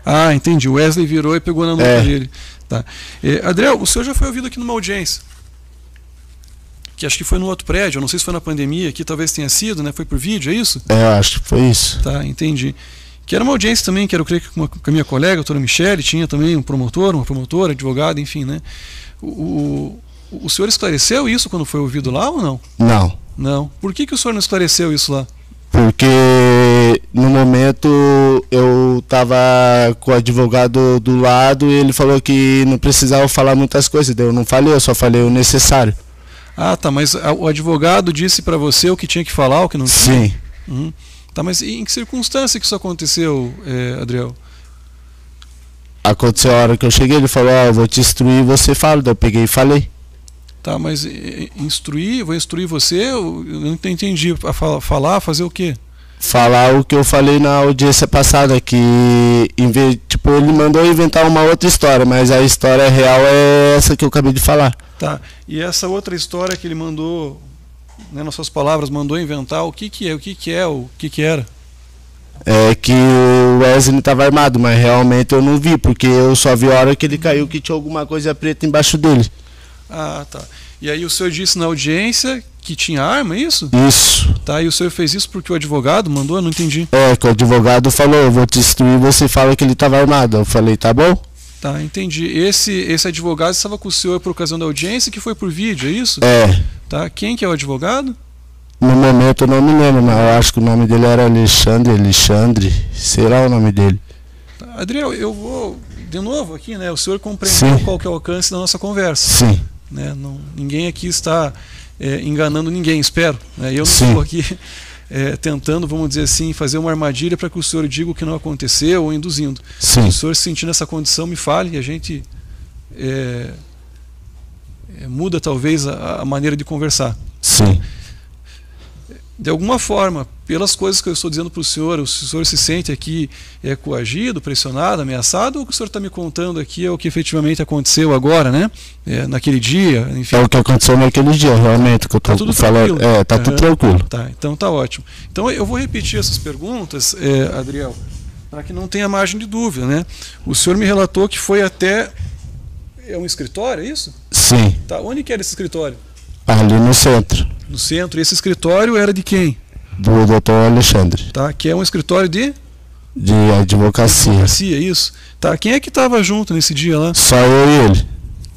B: Ah, entendi, o Wesley virou e pegou na nuca dele. Tá. Adriel, o senhor já foi ouvido aqui numa audiência, que acho que foi no outro prédio, eu não sei se foi na pandemia, aqui talvez tenha sido, né? Foi por vídeo, é isso?
F: Eu acho que foi isso.
B: Tá, entendi. Que era uma audiência também, que era, eu creio que com a minha colega, a doutora Michele, tinha também um promotor, uma promotora, advogado, enfim, né? O senhor esclareceu isso quando foi ouvido lá ou não?
F: Não.
B: Não. Por que o senhor não esclareceu isso lá?
F: Porque no momento eu estava com o advogado do lado e ele falou que não precisava falar muitas coisas, daí eu não falei, eu só falei o necessário.
B: Ah, tá, mas o advogado disse para você o que tinha que falar, o que não tinha?
F: Sim.
B: Uhum. Tá, mas em que circunstância que isso aconteceu, Adriel?
F: Aconteceu a hora que eu cheguei, ele falou, eu vou te instruir e você fala, daí eu peguei e falei.
B: Tá, mas vou instruir você, eu não entendi, falar, fazer o quê?
F: Falar o que eu falei na audiência passada, que tipo, ele mandou inventar uma outra história, mas a história real é essa que eu acabei de falar.
B: Tá, e essa outra história que ele mandou, né, nas suas palavras, mandou inventar, o que era?
F: É que o Wesley estava armado, mas realmente eu não vi, porque eu só vi a hora que ele caiu que tinha alguma coisa preta embaixo dele.
B: Ah, tá. E aí o senhor disse na audiência que tinha arma, é isso?
F: Isso.
B: Tá, e o senhor fez isso porque o advogado mandou? Eu não entendi.
F: Que o advogado falou, eu vou te instruir, você fala que ele estava armado. Eu falei, tá bom?
B: Tá, entendi. Esse advogado estava com o senhor por ocasião da audiência, que foi por vídeo, é isso? Tá, quem que é o advogado?
F: No momento eu não me lembro, mas eu acho que o nome dele era Alexandre, será o nome dele.
B: Tá, Adriel, eu vou de novo aqui, né? O senhor compreendeu qual que é o alcance da nossa conversa.
F: Sim.
B: Né? Ninguém aqui está enganando ninguém, espero. Né? Eu não estou aqui tentando, vamos dizer assim, fazer uma armadilha para que o senhor diga o que não aconteceu ou induzindo.
F: Sim.
B: Se o senhor se sentir nessa condição, me fale e a gente muda talvez a maneira de conversar.
F: Sim.
B: De alguma forma, pelas coisas que eu estou dizendo para o senhor se sente aqui coagido, pressionado, ameaçado, ou o que o senhor está me contando aqui é o que efetivamente aconteceu agora, né? Naquele dia, enfim.
F: É o que aconteceu naquele dia, realmente, que eu estou falando. Tá tudo tranquilo.
B: Tá, então tá ótimo. Então eu vou repetir essas perguntas, Adriel, para que não tenha margem de dúvida, né? O senhor me relatou que foi até um escritório, é isso?
F: Sim.
B: Tá, onde que era esse escritório?
F: Ali no centro.
B: No centro. E esse escritório era de quem?
F: Do Dr. Alexandre.
B: Tá, que é um escritório de
F: advocacia.
B: Advocacia, isso. Tá, quem é que estava junto nesse dia lá?
F: Só eu e ele.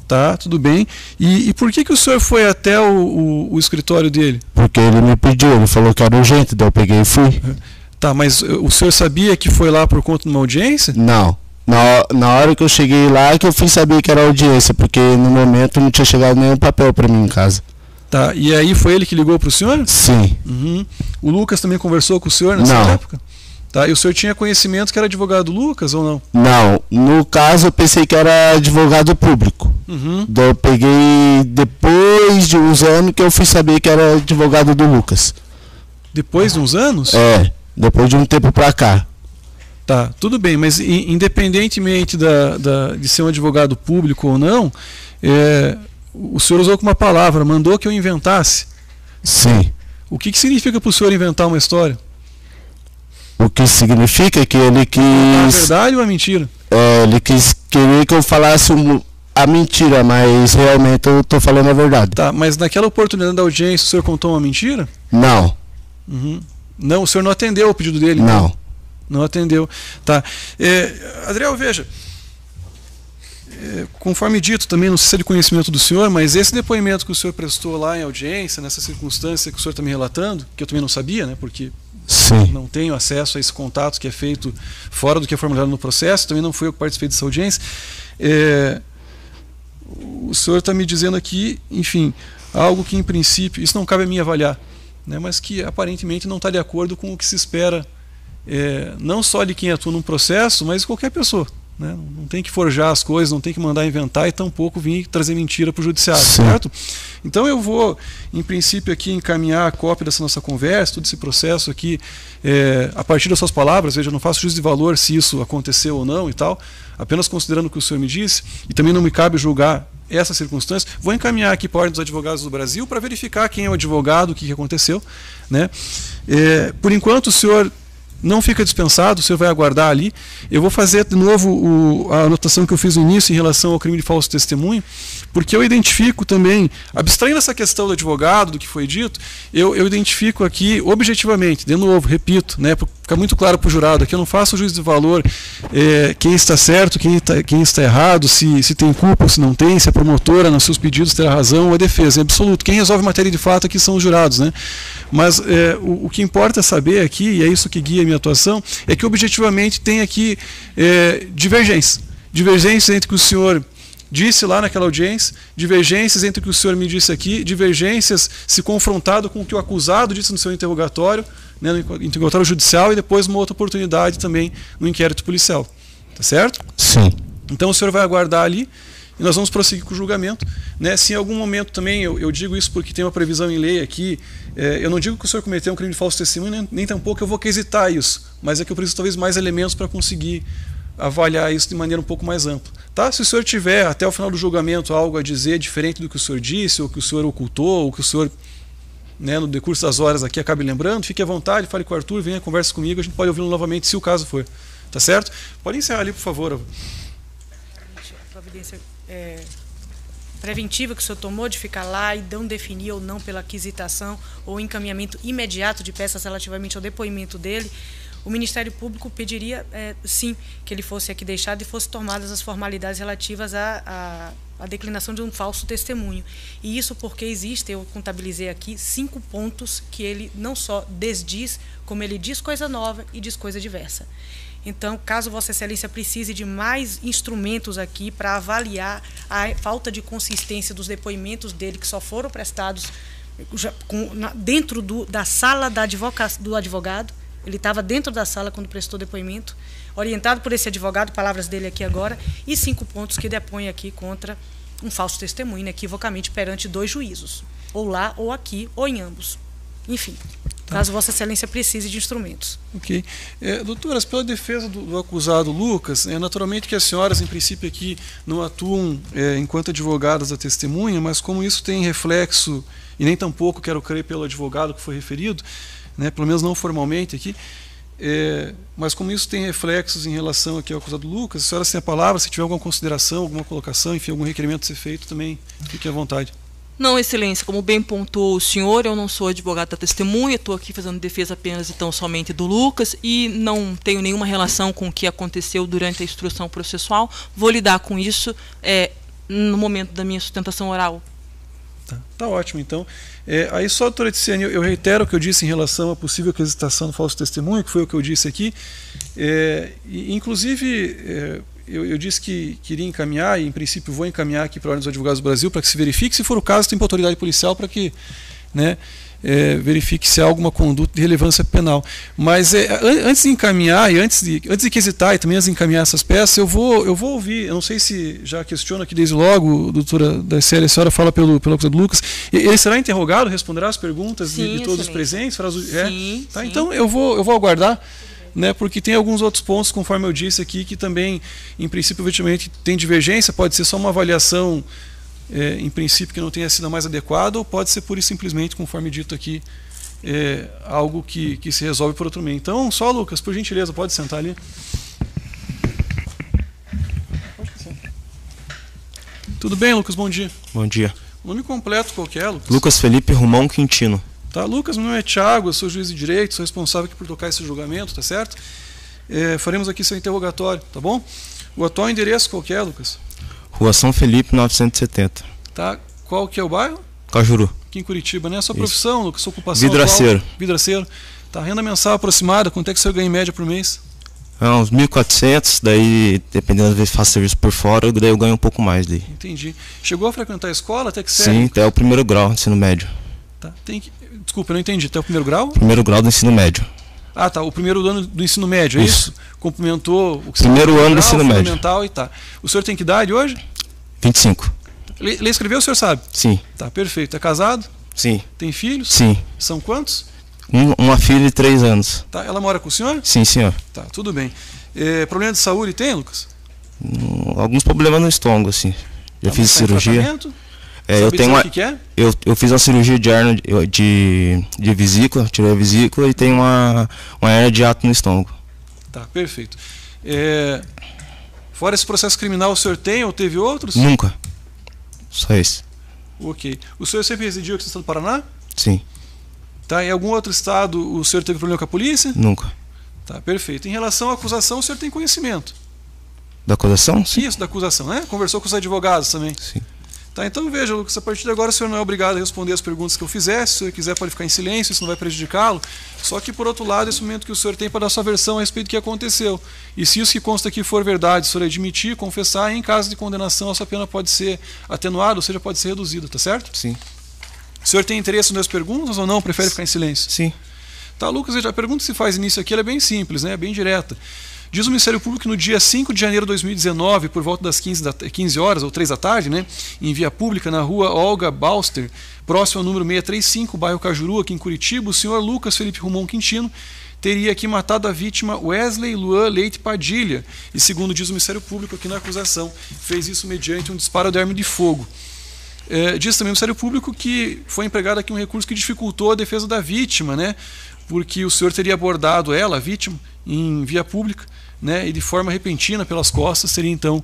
B: Tá, tudo bem. E por que o senhor foi até o escritório dele?
F: Porque ele me pediu, ele falou que era urgente, daí eu peguei e fui.
B: Tá, mas o senhor sabia que foi lá por conta de uma audiência?
F: Não. Na hora que eu cheguei lá que eu fui saber que era audiência, porque no momento não tinha chegado nenhum papel para mim em casa.
B: Tá, e aí foi ele que ligou para o senhor?
F: Sim.
B: Uhum. O Lucas também conversou com o senhor nessa época? Tá, e o senhor tinha conhecimento que era advogado do Lucas ou não?
F: Não, no caso eu pensei que era advogado público.
B: Uhum.
F: Daí eu peguei depois de uns anos que eu fui saber que era advogado do Lucas.
B: Depois de uns anos?
F: Depois de um tempo pra cá.
B: Tá, tudo bem, mas independentemente de ser um advogado público ou não, o senhor usou como uma palavra, mandou que eu inventasse.
F: Sim.
B: O que significa para o senhor inventar uma história?
F: O que significa que ele quis...
B: A verdade ou a mentira?
F: Ele queria que eu falasse a mentira, mas realmente eu estou falando a verdade.
B: Tá, mas naquela oportunidade da audiência o senhor contou uma mentira?
F: Não.
B: Uhum. Não, o senhor não atendeu o pedido dele?
F: Não.
B: Então? Não atendeu. Tá. Adriel, veja, conforme dito, também não sei se é de conhecimento do senhor, mas esse depoimento que o senhor prestou lá em audiência, nessa circunstância que o senhor está me relatando, que eu também não sabia, né, porque
F: Sim.
B: não tenho acesso a esse contato que é feito fora do que é formulado no processo, também não fui eu que participei dessa audiência. O senhor está me dizendo aqui, enfim, algo que em princípio, isso não cabe a mim avaliar, né, mas que aparentemente não está de acordo com o que se espera, não só de quem atua num processo, mas de qualquer pessoa. Né? Não tem que forjar as coisas, não tem que mandar inventar e tampouco vir trazer mentira para o judiciário,
F: Sim.
B: certo? Então eu vou, em princípio, aqui encaminhar a cópia dessa nossa conversa, todo esse processo aqui, a partir das suas palavras. Veja, eu não faço juízo de valor se isso aconteceu ou não e tal, apenas considerando o que o senhor me disse, e também não me cabe julgar essa circunstância. Vou encaminhar aqui para a Ordem dos Advogados do Brasil para verificar quem é o advogado, o que aconteceu, né? Por enquanto, o senhor não fica dispensado, o senhor vai aguardar ali. Eu vou fazer de novo a anotação que eu fiz no início em relação ao crime de falso testemunho, porque eu identifico também, abstraindo essa questão do advogado, do que foi dito, eu identifico aqui objetivamente, de novo, repito, né, para ficar muito claro para o jurado, aqui eu não faço juízo de valor quem está certo, quem está errado, se tem culpa ou se não tem, se a promotora nos seus pedidos terá razão ou a defesa, em absoluto. Quem resolve matéria de fato aqui são os jurados, né? Mas o que importa saber aqui, e é isso que guia a minha atuação, é que objetivamente tem aqui divergências entre o que o senhor disse lá naquela audiência, divergências entre o que o senhor me disse aqui, divergências se confrontado com o que o acusado disse no seu interrogatório, né, no interrogatório judicial, e depois uma outra oportunidade também no inquérito policial. Tá certo?
F: Sim.
B: Então o senhor vai aguardar ali e nós vamos prosseguir com o julgamento. Né? Se em algum momento também, eu digo isso porque tem uma previsão em lei aqui, eu não digo que o senhor cometeu um crime de falso testemunho, nem tampouco eu vou quesitar isso, mas é que eu preciso talvez mais elementos para conseguir avaliar isso de maneira um pouco mais ampla. Tá? Se o senhor tiver até o final do julgamento algo a dizer diferente do que o senhor disse, ou que o senhor ocultou, ou que o senhor, né, no decurso das horas aqui acabe lembrando, fique à vontade, fale com o Arthur, venha, converse comigo, a gente pode ouvi-lo novamente se o caso for. Tá certo? Pode encerrar ali, por favor.
C: A providência preventiva que o senhor tomou de ficar lá e não definir ou não pela aquisitação ou encaminhamento imediato de peças relativamente ao depoimento dele, o Ministério Público pediria, sim, que ele fosse aqui deixado e fossem tomadas as formalidades relativas à declinação de um falso testemunho. E isso porque existe, eu contabilizei aqui, 5 pontos que ele não só desdiz, como ele diz coisa nova e diz coisa diversa. Então, caso Vossa Excelência precise de mais instrumentos aqui para avaliar a falta de consistência dos depoimentos dele, que só foram prestados dentro da sala do advogado, ele estava dentro da sala quando prestou depoimento, orientado por esse advogado, palavras dele aqui agora, e 5 pontos que depõem aqui contra um falso testemunho, equivocamente perante 2 juízos, ou lá, ou aqui, ou em ambos. Enfim, caso Vossa Excelência precise de instrumentos.
B: Ok. Doutoras, pela defesa do acusado Lucas, naturalmente que as senhoras, em princípio, aqui não atuam enquanto advogadas da testemunha, mas como isso tem reflexo, e nem tampouco quero crer pelo advogado que foi referido, né, pelo menos não formalmente aqui, mas como isso tem reflexos em relação aqui ao acusado Lucas, a senhora tem a palavra, se tiver alguma consideração, alguma colocação, enfim, algum requerimento a ser feito, também fique à vontade.
E: Não, Excelência, como bem pontuou o senhor, eu não sou advogado da testemunha, estou aqui fazendo defesa apenas e tão somente do Lucas e não tenho nenhuma relação com o que aconteceu durante a instrução processual. Vou lidar com isso no momento da minha sustentação oral.
B: Tá ótimo, então. Aí só, doutora Ticiane, eu reitero o que eu disse em relação à possível aquisitação do falso testemunho, que foi o que eu disse aqui. Inclusive, eu disse que queria encaminhar, e em princípio vou encaminhar aqui para a Ordem dos Advogados do Brasil, para que se verifique, se for o caso, tem para a autoridade policial para que, né, verifique se há alguma conduta de relevância penal. Mas antes de encaminhar, e antes de quesitar e também antes de encaminhar essas peças, eu vou ouvir, eu não sei se já questiono aqui desde logo, doutora Daciele, a senhora fala pelo acusado Lucas, ele será interrogado, responderá as perguntas de todos os presentes?
E: Sim,
B: tá?
E: sim.
B: Então eu vou aguardar, né, porque tem alguns outros pontos, conforme eu disse aqui, que também, em princípio, efetivamente, tem divergência, pode ser só uma avaliação, em princípio, que não tenha sido a mais adequada, ou pode ser pura e simplesmente, conforme dito aqui, algo que se resolve por outro meio. Então, só, Lucas, por gentileza, pode sentar ali. Tudo bem, Lucas? Bom dia.
G: Bom dia.
B: Nome completo qual que é, Lucas?
G: Lucas Felipe Romão Quintino.
B: Tá, Lucas, meu nome é Thiago, eu sou juiz de direito, sou responsável aqui por tocar esse julgamento, tá certo? Faremos aqui seu interrogatório, tá bom? O atual endereço qual que é, Lucas?
G: Rua São Felipe, 970.
B: Tá, qual que é o bairro?
G: Cajuru.
B: Aqui em Curitiba, né? Sua profissão, Lucas, sua ocupação
G: vidraceiro.
B: atual? Vidraceiro. Tá, renda mensal aproximada, quanto é que o senhor ganha em média por mês?
G: Uns 1.400, daí, dependendo das vezes que faço serviço por fora, daí eu ganho um pouco mais daí.
B: Entendi. Chegou a frequentar a escola até que série?
G: Sim, até o primeiro grau, ensino médio.
B: Tá, desculpa, eu não entendi. Até o primeiro grau?
G: Primeiro grau do ensino médio.
B: Ah, tá. O primeiro ano do ensino médio, é isso? Complementou o que
G: primeiro ano do ensino médio.
B: Fundamental e tá. O senhor tem que idade hoje?
G: 25.
B: Lê escreveu, o senhor sabe?
G: Sim.
B: Tá, perfeito. É casado?
G: Sim.
B: Tem filhos?
G: Sim.
B: São quantos?
G: Uma filha de 3 anos.
B: Tá, ela mora com o senhor?
G: Sim, senhor.
B: Tá, tudo bem. Problema de saúde tem, Lucas?
G: Alguns problemas no estômago, assim. Já fiz cirurgia. Eu tenho
B: o que é?
G: Eu fiz uma cirurgia de hernia de vesícula, tirei a vesícula e tenho uma hernia de ato no estômago.
B: Tá, perfeito. Fora esse processo criminal, o senhor tem ou teve outros?
G: Nunca. Só esse.
B: Ok. O senhor sempre residiu aqui no estado do Paraná?
G: Sim.
B: Tá, em algum outro estado o senhor teve problema com a polícia?
G: Nunca.
B: Tá, perfeito. Em relação à acusação, o senhor tem conhecimento?
G: Da acusação? Sim.
B: Isso, da acusação, né? Conversou com os advogados também?
G: Sim.
B: Tá, então veja, Lucas, a partir de agora o senhor não é obrigado a responder as perguntas que eu fizer. Se o senhor quiser, pode ficar em silêncio, isso não vai prejudicá-lo. Só que, por outro lado, esse momento que o senhor tem para dar sua versão a respeito do que aconteceu. E se isso que consta aqui for verdade, o senhor admitir, confessar, em caso de condenação, a sua pena pode ser atenuada, ou seja, pode ser reduzida, tá certo?
G: Sim.
B: O senhor tem interesse nas perguntas ou não? Prefere ficar em silêncio?
G: Sim.
B: Tá, Lucas, veja, a pergunta que se faz início aqui ela é bem simples, né? Bem direta. Diz o Ministério Público que no dia 5 de janeiro de 2019, por volta das 15 horas ou 3 da tarde, né, em via pública, na rua Olga Balster, próximo ao número 635, bairro Cajuru, aqui em Curitiba, o senhor Lucas Felipe Romão Quintino teria aqui matado a vítima Wesley Luan Leite Padilha. E segundo diz o Ministério Público aqui na acusação, fez isso mediante um disparo de arma de fogo. Diz também o Ministério Público que foi empregado aqui um recurso que dificultou a defesa da vítima, né, porque o senhor teria abordado ela, a vítima, em via pública, né, e de forma repentina pelas costas seria então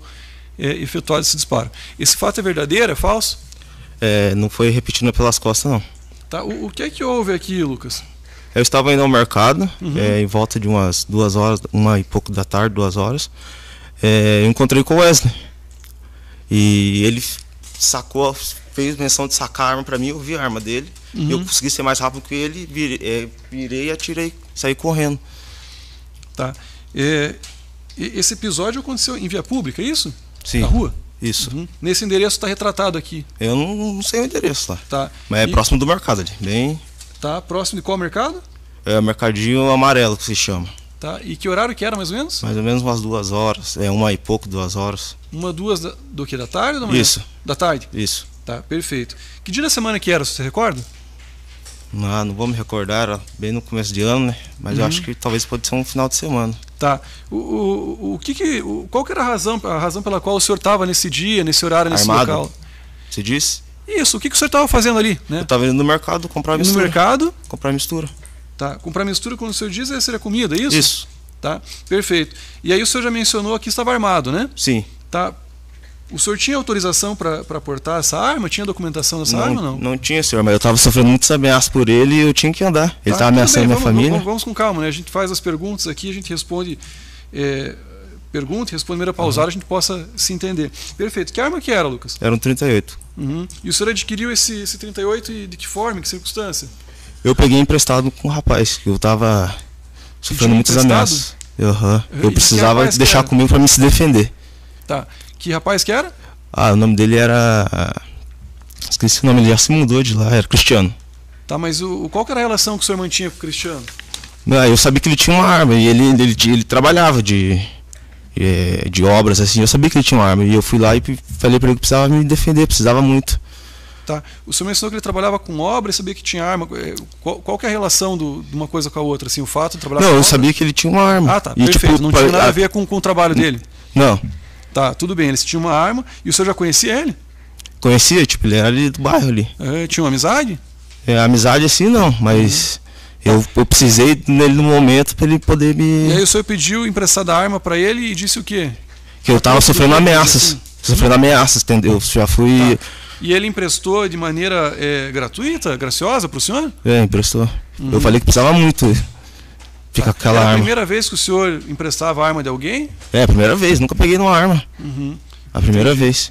B: efetuado esse disparo. Esse fato é verdadeiro, é falso?
G: Não foi repetindo pelas costas, não.
B: Tá, o que é que houve aqui, Lucas?
G: Eu estava indo ao mercado, em volta de umas 2 horas, 1 e pouco da tarde, 2 horas. Eu encontrei com o Wesley. E ele sacou, fez menção de sacar a arma para mim, eu vi a arma dele. E eu consegui ser mais rápido que ele, virei e atirei, saí correndo. Tá.
B: Esse episódio aconteceu em via pública, é isso?
G: Sim.
B: Na rua?
G: Isso.
B: Nesse endereço está retratado aqui.
G: Eu não sei o endereço lá.
B: Tá.
G: Mas é próximo do mercado ali, bem...
B: Tá, próximo de qual mercado?
G: É o Mercadinho Amarelo que se chama.
B: Tá, e que horário que era mais ou menos?
G: Mais ou menos umas 2 horas, 1 e pouco, 2 horas.
B: 1, 2 do que, da tarde ou da manhã?
G: Isso.
B: Da tarde?
G: Isso.
B: Tá, perfeito. Que dia da semana que era, você recorda?
G: Não vou me recordar, era bem no começo de ano, né? Mas eu acho que talvez pode ser um final de semana.
B: Tá. Qual que era a razão pela qual o senhor estava nesse dia, nesse horário, nesse
G: Armado,
B: local?
G: Você disse?
B: Isso, o que o senhor estava fazendo ali? Né?
G: Eu estava indo no mercado comprar mistura.
B: No mercado?
G: Comprar mistura.
B: Tá. Comprar mistura, quando o senhor diz, seria comida, é isso?
G: Isso.
B: Tá, perfeito. E aí o senhor já mencionou que estava armado, né?
G: Sim.
B: Tá. O senhor tinha autorização para portar essa arma? Tinha documentação dessa arma ou não?
G: Não tinha, senhor, mas eu estava sofrendo muitas ameaças por ele e eu tinha que andar. Ele estava ameaçando minha família.
B: Vamos com calma, né? A gente faz as perguntas aqui, a gente responde pergunta e responde de maneira pausada, a gente possa se entender. Perfeito. Que arma que era, Lucas?
G: Era um 38.
B: E o senhor adquiriu esse 38 e de que forma, em que circunstância?
G: Eu peguei emprestado com um rapaz, que eu estava sofrendo muitas ameaças. Eu precisava deixar comigo para me se defender.
B: Tá. Que rapaz que era?
G: O nome dele era... Esqueci o nome, ele já se mudou de lá, era Cristiano.
B: Tá, mas qual que era a relação que o senhor mantinha com o Cristiano?
G: Eu sabia que ele tinha uma arma e ele trabalhava de obras, assim. Eu sabia que ele tinha uma arma e eu fui lá e falei para ele que precisava me defender, precisava muito.
B: Tá. O senhor mencionou que ele trabalhava com obra e sabia que tinha arma. Qual que é a relação de uma coisa com a outra? Assim, o fato de trabalhar com obra?
G: Eu sabia que ele tinha uma arma.
B: Ah, tá, e, perfeito. Não tinha nada a ver com o trabalho dele?
G: Não.
B: Tá, tudo bem. Ele tinha uma arma e o senhor já conhecia ele?
G: Conhecia, ele era ali do bairro ali.
B: Tinha uma amizade?
G: Amizade assim não, mas eu precisei nele no momento para ele poder me...
B: E aí o senhor pediu emprestada a arma para ele e disse o quê?
G: Que eu estava sofrendo ameaças.
B: Assim.
G: sofrendo ameaças, entendeu? Eu já fui...
B: Tá. E ele emprestou de maneira gratuita, graciosa para o senhor?
G: Emprestou. Eu falei que precisava muito. Fica com aquela
B: Era a
G: arma.
B: primeira vez que o senhor emprestava a arma de alguém?
G: A primeira vez, nunca peguei numa arma. A primeira vez.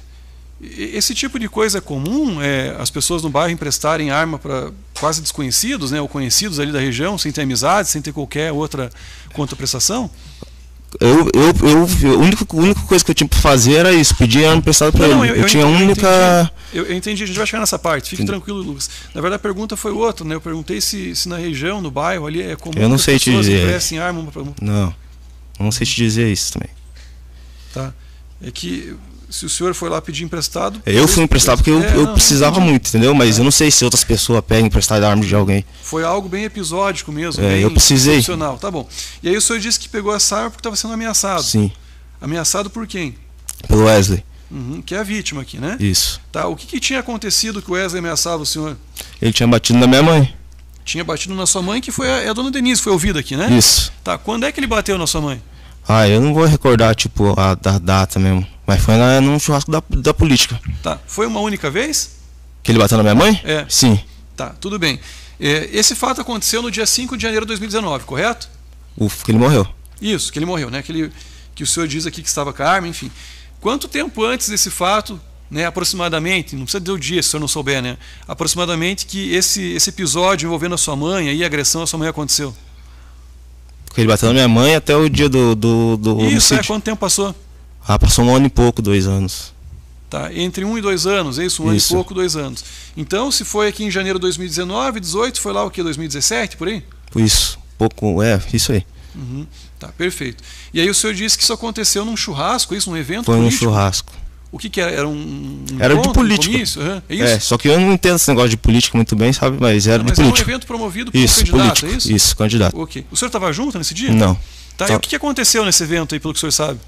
B: Esse tipo de coisa é comum, as pessoas no bairro emprestarem arma para quase desconhecidos, né, ou conhecidos ali da região, sem ter amizade, sem ter qualquer outra contraprestação?
G: A única coisa que eu tinha para fazer era isso, pedir arma emprestada para ele. Eu tinha a única...
B: Eu entendi, a gente vai chegar nessa parte, fique tranquilo, Lucas. Na verdade a pergunta foi outra, né? Eu perguntei se na região, no bairro ali é comum
G: eu não sei
B: que as pessoas
G: te dizer.
B: emprestem arma uma para uma.
G: Não sei te dizer isso também.
B: Tá. É que se o senhor foi lá pedir emprestado...
G: Eu fui emprestado porque eu precisava muito, entendeu? Mas eu não sei se outras pessoas pegam emprestado a arma de alguém.
B: Foi algo bem episódico mesmo, bem
G: eu precisei.
B: excepcional. Tá bom. E aí o senhor disse que pegou essa arma porque estava sendo ameaçado.
G: Sim.
B: Ameaçado por quem?
G: Pelo Wesley.
B: Que é a vítima aqui, né?
G: Isso.
B: Tá. O que tinha acontecido que o Wesley ameaçava o senhor?
G: Ele tinha batido na minha mãe.
B: Tinha batido na sua mãe, que foi a dona Denise, foi ouvida aqui, né?
G: Isso.
B: Tá. Quando é que ele bateu na sua mãe?
G: Eu não vou recordar, tipo, a data mesmo. Mas foi num churrasco da política.
B: Tá. Foi uma única vez?
G: Que ele bateu na minha mãe? Sim.
B: Tá, tudo bem. Esse fato aconteceu no dia 5 de janeiro de 2019, correto?
G: Que ele morreu.
B: Isso, que ele morreu, né? Que o senhor diz aqui que estava com a arma, enfim. Quanto tempo antes desse fato, né, aproximadamente, não precisa dizer o dia se o senhor não souber, né? Aproximadamente que esse episódio envolvendo a sua mãe, aí a agressão à sua mãe aconteceu?
G: Ele bateu na minha mãe até o dia do
B: Isso,
G: homicídio.
B: quanto tempo passou?
G: Passou 1 ano e pouco, 2 anos.
B: Tá, entre 1 e 2 anos, é isso? 1 ano e pouco, 2 anos. Então, se foi aqui em janeiro de 2019, 18, foi lá o que? 2017, por aí?
G: Isso, isso aí.
B: Tá, perfeito. E aí o senhor disse que isso aconteceu num churrasco, isso? Num evento
G: político?
B: Foi
G: num churrasco.
B: O que era? Era um
G: era
B: encontro,
G: de política.
B: É isso?
G: Só que eu não entendo esse negócio de política muito bem, sabe? Mas era de política.
B: Mas era um evento promovido por um candidato,
G: político.
B: É isso?
G: Isso, candidato.
B: Ok. O senhor estava junto nesse dia?
G: Não.
B: Tá, e o que aconteceu nesse evento aí, pelo que o senhor sabe?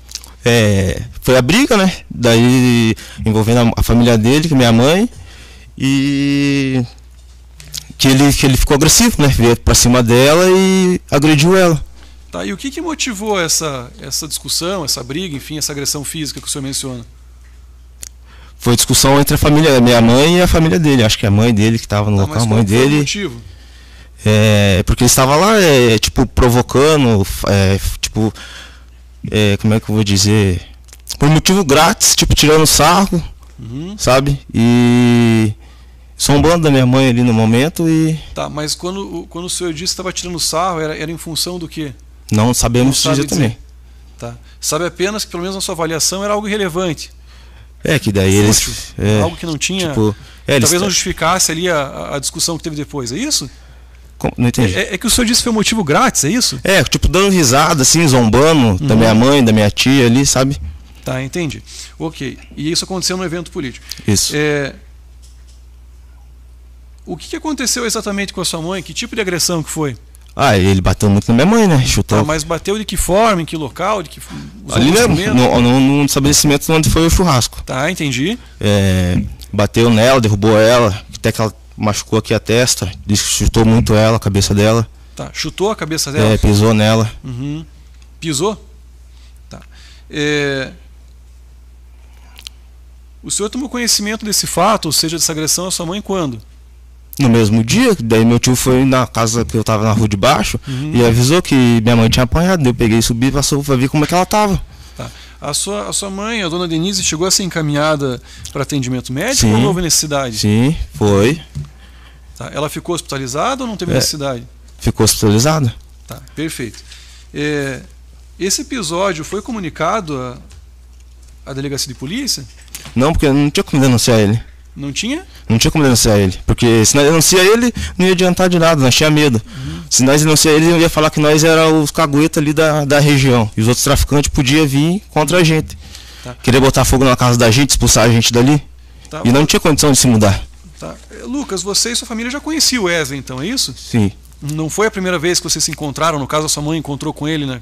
G: Foi a briga, né? Daí envolvendo a família dele, que é minha mãe, e que ele ficou agressivo, né? Veio pra cima dela e agrediu ela.
B: Tá, e o que motivou essa discussão, essa briga, enfim, essa agressão física que o senhor menciona?
G: Foi discussão entre a família, minha mãe e a família dele. Acho que a mãe dele que estava no local, a mãe dele.
B: Foi o motivo?
G: Porque ele estava lá, tipo, provocando, tipo, como é que eu vou dizer? Por motivo grátis, tipo, tirando sarro, sabe? E zombando da minha mãe ali no momento e...
B: Tá, mas quando o senhor disse que estava tirando sarro, era em função do quê?
G: Não sabemos dizer também.
B: Tá. Sabe apenas que, pelo menos na sua avaliação, era algo irrelevante.
G: Que daí eles...
B: algo que não tinha...
G: Tipo,
B: talvez não justificasse ali a discussão que teve depois, é isso?
G: Não entendi.
B: É que o senhor disse que foi um motivo grátis, é isso?
G: Tipo, dando risada, assim, zombando da minha mãe, da minha tia ali, sabe?
B: Tá, entendi. Ok. E isso aconteceu no evento político.
G: Isso.
B: O que aconteceu exatamente com a sua mãe? Que tipo de agressão que foi?
G: Ele bateu muito na minha mãe, né? Chutou.
B: Tá, mas bateu de que forma, em que local?
G: Ali mesmo, no estabelecimento onde foi o churrasco.
B: Tá, entendi.
G: Bateu nela, derrubou ela, até que ela machucou aqui a testa, disse que chutou muito ela, a cabeça dela.
B: Tá, chutou a cabeça dela?
G: Pisou nela.
B: Pisou? Tá. O senhor tomou conhecimento desse fato, ou seja, dessa agressão à sua mãe, quando?
G: No mesmo dia, daí meu tio foi na casa que eu tava na rua de baixo e avisou que minha mãe tinha apanhado. Eu peguei e subi e passou pra ver como é que ela tava.
B: Tá. A sua mãe, a dona Denise, chegou a ser encaminhada para atendimento médico?
G: Sim.
B: Ou não houve necessidade?
G: Sim, foi.
B: Tá. Ela ficou hospitalizada ou não teve necessidade?
G: Ficou hospitalizada.
B: Tá, perfeito. Esse episódio foi comunicado à delegacia de polícia?
G: Não, porque não tinha como denunciar ele.
B: Não tinha?
G: Não tinha como denunciar ele. Porque se nós denunciar ele, não ia adiantar de nada, nós tinha medo. Se nós denunciar ele, ia falar que nós era os caguetas ali da região. E os outros traficantes podiam vir contra a gente. Tá. Querer botar fogo na casa da gente, expulsar a gente dali. Tá, e não tinha condição de se mudar.
B: Tá. Lucas, você e sua família já conheciam o Wesley, então, é isso?
G: Sim.
B: Não foi a primeira vez que vocês se encontraram? No caso, a sua mãe encontrou com ele, né?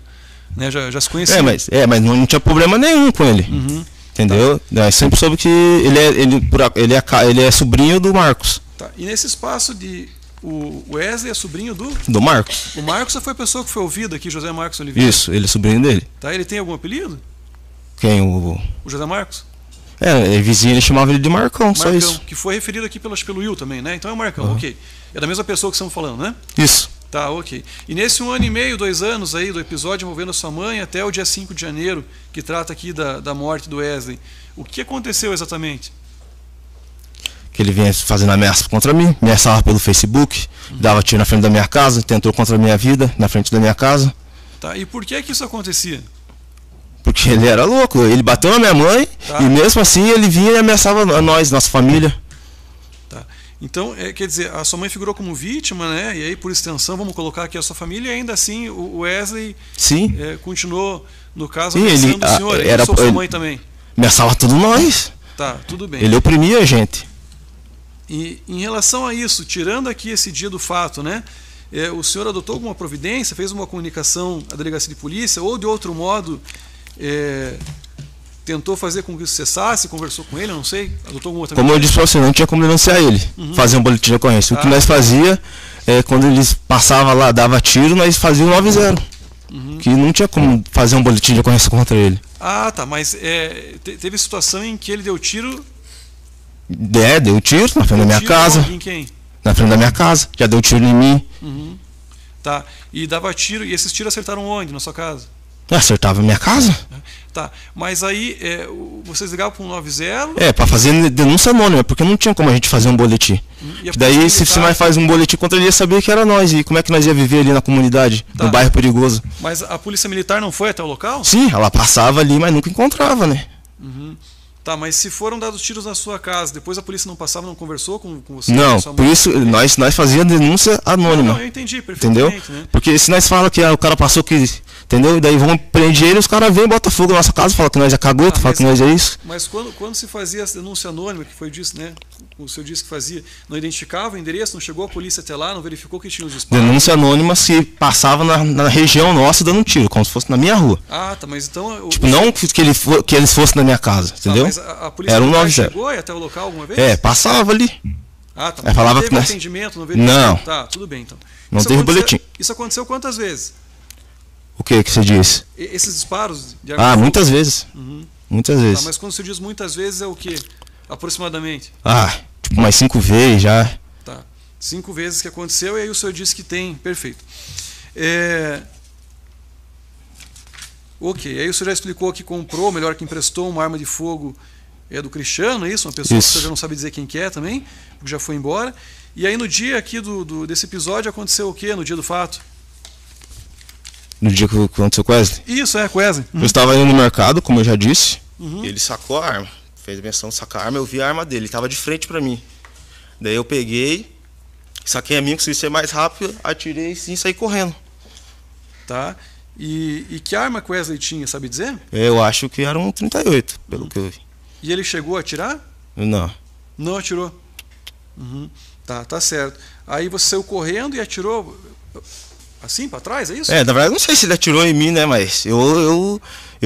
B: Já se conheciam?
G: Mas não tinha problema nenhum com ele. Entendeu? Tá. Eu sempre soube que ele é sobrinho do Marcos.
B: Tá. E nesse espaço de... O Wesley é sobrinho
G: do Marcos.
B: O Marcos foi a pessoa que foi ouvida aqui, José Marcos Oliveira.
G: Isso, ele é sobrinho dele.
B: Tá. Ele tem algum apelido?
G: Quem? O
B: José Marcos?
G: Vizinho, ele chamava ele de Marcão, só
B: Marcão,
G: isso.
B: que foi referido aqui pelo Will também, né? Então é o Marcão, ok. É da mesma pessoa que estamos falando, né?
G: Isso.
B: Tá, ok. E nesse 1 ano e meio, 2 anos aí do episódio envolvendo a sua mãe até o dia 5 de janeiro, que trata aqui da morte do Wesley, o que aconteceu exatamente?
G: Que ele vinha fazendo ameaça contra mim, me ameaçava pelo Facebook, dava tiro na frente da minha casa, tentou contra a minha vida, na frente da minha casa.
B: Tá, e por que isso acontecia?
G: Porque ele era louco, ele bateu na minha mãe,
B: tá.
G: E mesmo assim ele vinha e ameaçava a nós, nossa família.
B: Tá. Então, quer dizer, a sua mãe figurou como vítima, né? E aí, por extensão, vamos colocar aqui a sua família, e ainda assim o Wesley
G: Sim.
B: Continuou, no caso,
G: ameaçando
B: o senhor,
G: era
B: sua mãe também.
G: Ameaçava todos nós.
B: Tá, tudo bem.
G: Ele oprimia a gente.
B: E em relação a isso, tirando aqui esse dia do fato, né? O senhor adotou alguma providência, fez uma comunicação à delegacia de polícia, ou de outro modo tentou fazer com que isso cessasse, conversou com ele, eu não sei, adotou alguma outra
G: Como eu disse para você, não tinha como denunciar ele, fazer um boletim de ocorrência. O que nós fazia, quando eles passavam lá, dava tiro, nós fazíamos 9-0. Que não tinha como fazer um boletim de ocorrência contra ele.
B: Ah, tá, mas teve situação em que ele deu tiro...
G: Deu tiro na frente da minha casa.
B: Em quem?
G: Na frente da minha casa. Já deu tiro em mim.
B: Tá. E dava tiro, e esses tiros acertaram onde? Na sua casa?
G: Acertava a minha casa.
B: Tá. Mas aí vocês ligavam para um 90?
G: Para fazer denúncia anônima, porque não tinha como a gente fazer um boletim. Daí, se nós faz um boletim contra ele, ia saber que era nós. E como é que nós ia viver ali na comunidade, no bairro perigoso.
B: Mas a polícia militar não foi até o local?
G: Sim, ela passava ali, mas nunca encontrava, né?
B: Tá, mas se foram dados tiros na sua casa, depois a polícia não passava, não conversou com você?
G: Não, por isso nós fazíamos denúncia anônima.
B: Não, eu entendi perfeitamente.
G: Entendeu?
B: Né?
G: Porque se nós falamos que o cara passou que... Entendeu? E daí vão prender ele, os caras vêm e botam fogo na nossa casa, falam que nós é cagoto, falam que nós é isso.
B: Mas quando se fazia essa denúncia anônima, que foi disso, né? O senhor disse que fazia, não identificava o endereço, não chegou a polícia até lá, não verificou que tinha os disparos?
G: Denúncia anônima se passava na região nossa dando um tiro, como se fosse na minha rua.
B: Ah, tá, mas então...
G: Não que eles fossem na minha casa, entendeu?
B: Mas a polícia
G: era 190.
B: Chegou até o local alguma vez?
G: Passava ali.
B: Ah, tá.
G: Mas falava
B: não teve
G: que
B: atendimento, não verificou?
G: Não.
B: Tá, tudo bem então.
G: Não teve boletim.
B: Isso aconteceu quantas vezes?
G: O que você disse?
B: Esses disparos de arma de fogo?
G: Muitas vezes. Muitas vezes.
B: Tá, mas quando você diz muitas vezes é o quê? Aproximadamente?
G: Tipo umas 5 vezes já.
B: Tá. 5 vezes que aconteceu e aí o senhor disse que tem. Perfeito. Ok. Aí o senhor já explicou que comprou, melhor que emprestou uma arma de fogo do Cristiano, é isso? Uma pessoa que o senhor já não sabe dizer quem que é também, porque já foi embora. E aí no dia aqui desse episódio aconteceu o quê? No dia do fato?
G: No dia que aconteceu com o Wesley?
B: Isso, com o Wesley.
G: Eu estava indo no mercado, como eu já disse. Ele sacou a arma. Fez a menção de sacar a arma, eu vi a arma dele. Ele estava de frente para mim. Daí eu peguei, saquei a minha, consegui ser mais rápido, atirei sim e saí correndo.
B: Tá. E que arma que o Wesley tinha, sabe dizer?
G: Eu acho que era um 38, pelo que eu vi.
B: E ele chegou a atirar?
G: Não.
B: Não atirou? Tá certo. Aí você saiu correndo e atirou... Assim, para trás, é isso?
G: Na verdade, não sei se ele atirou em mim, né? Mas eu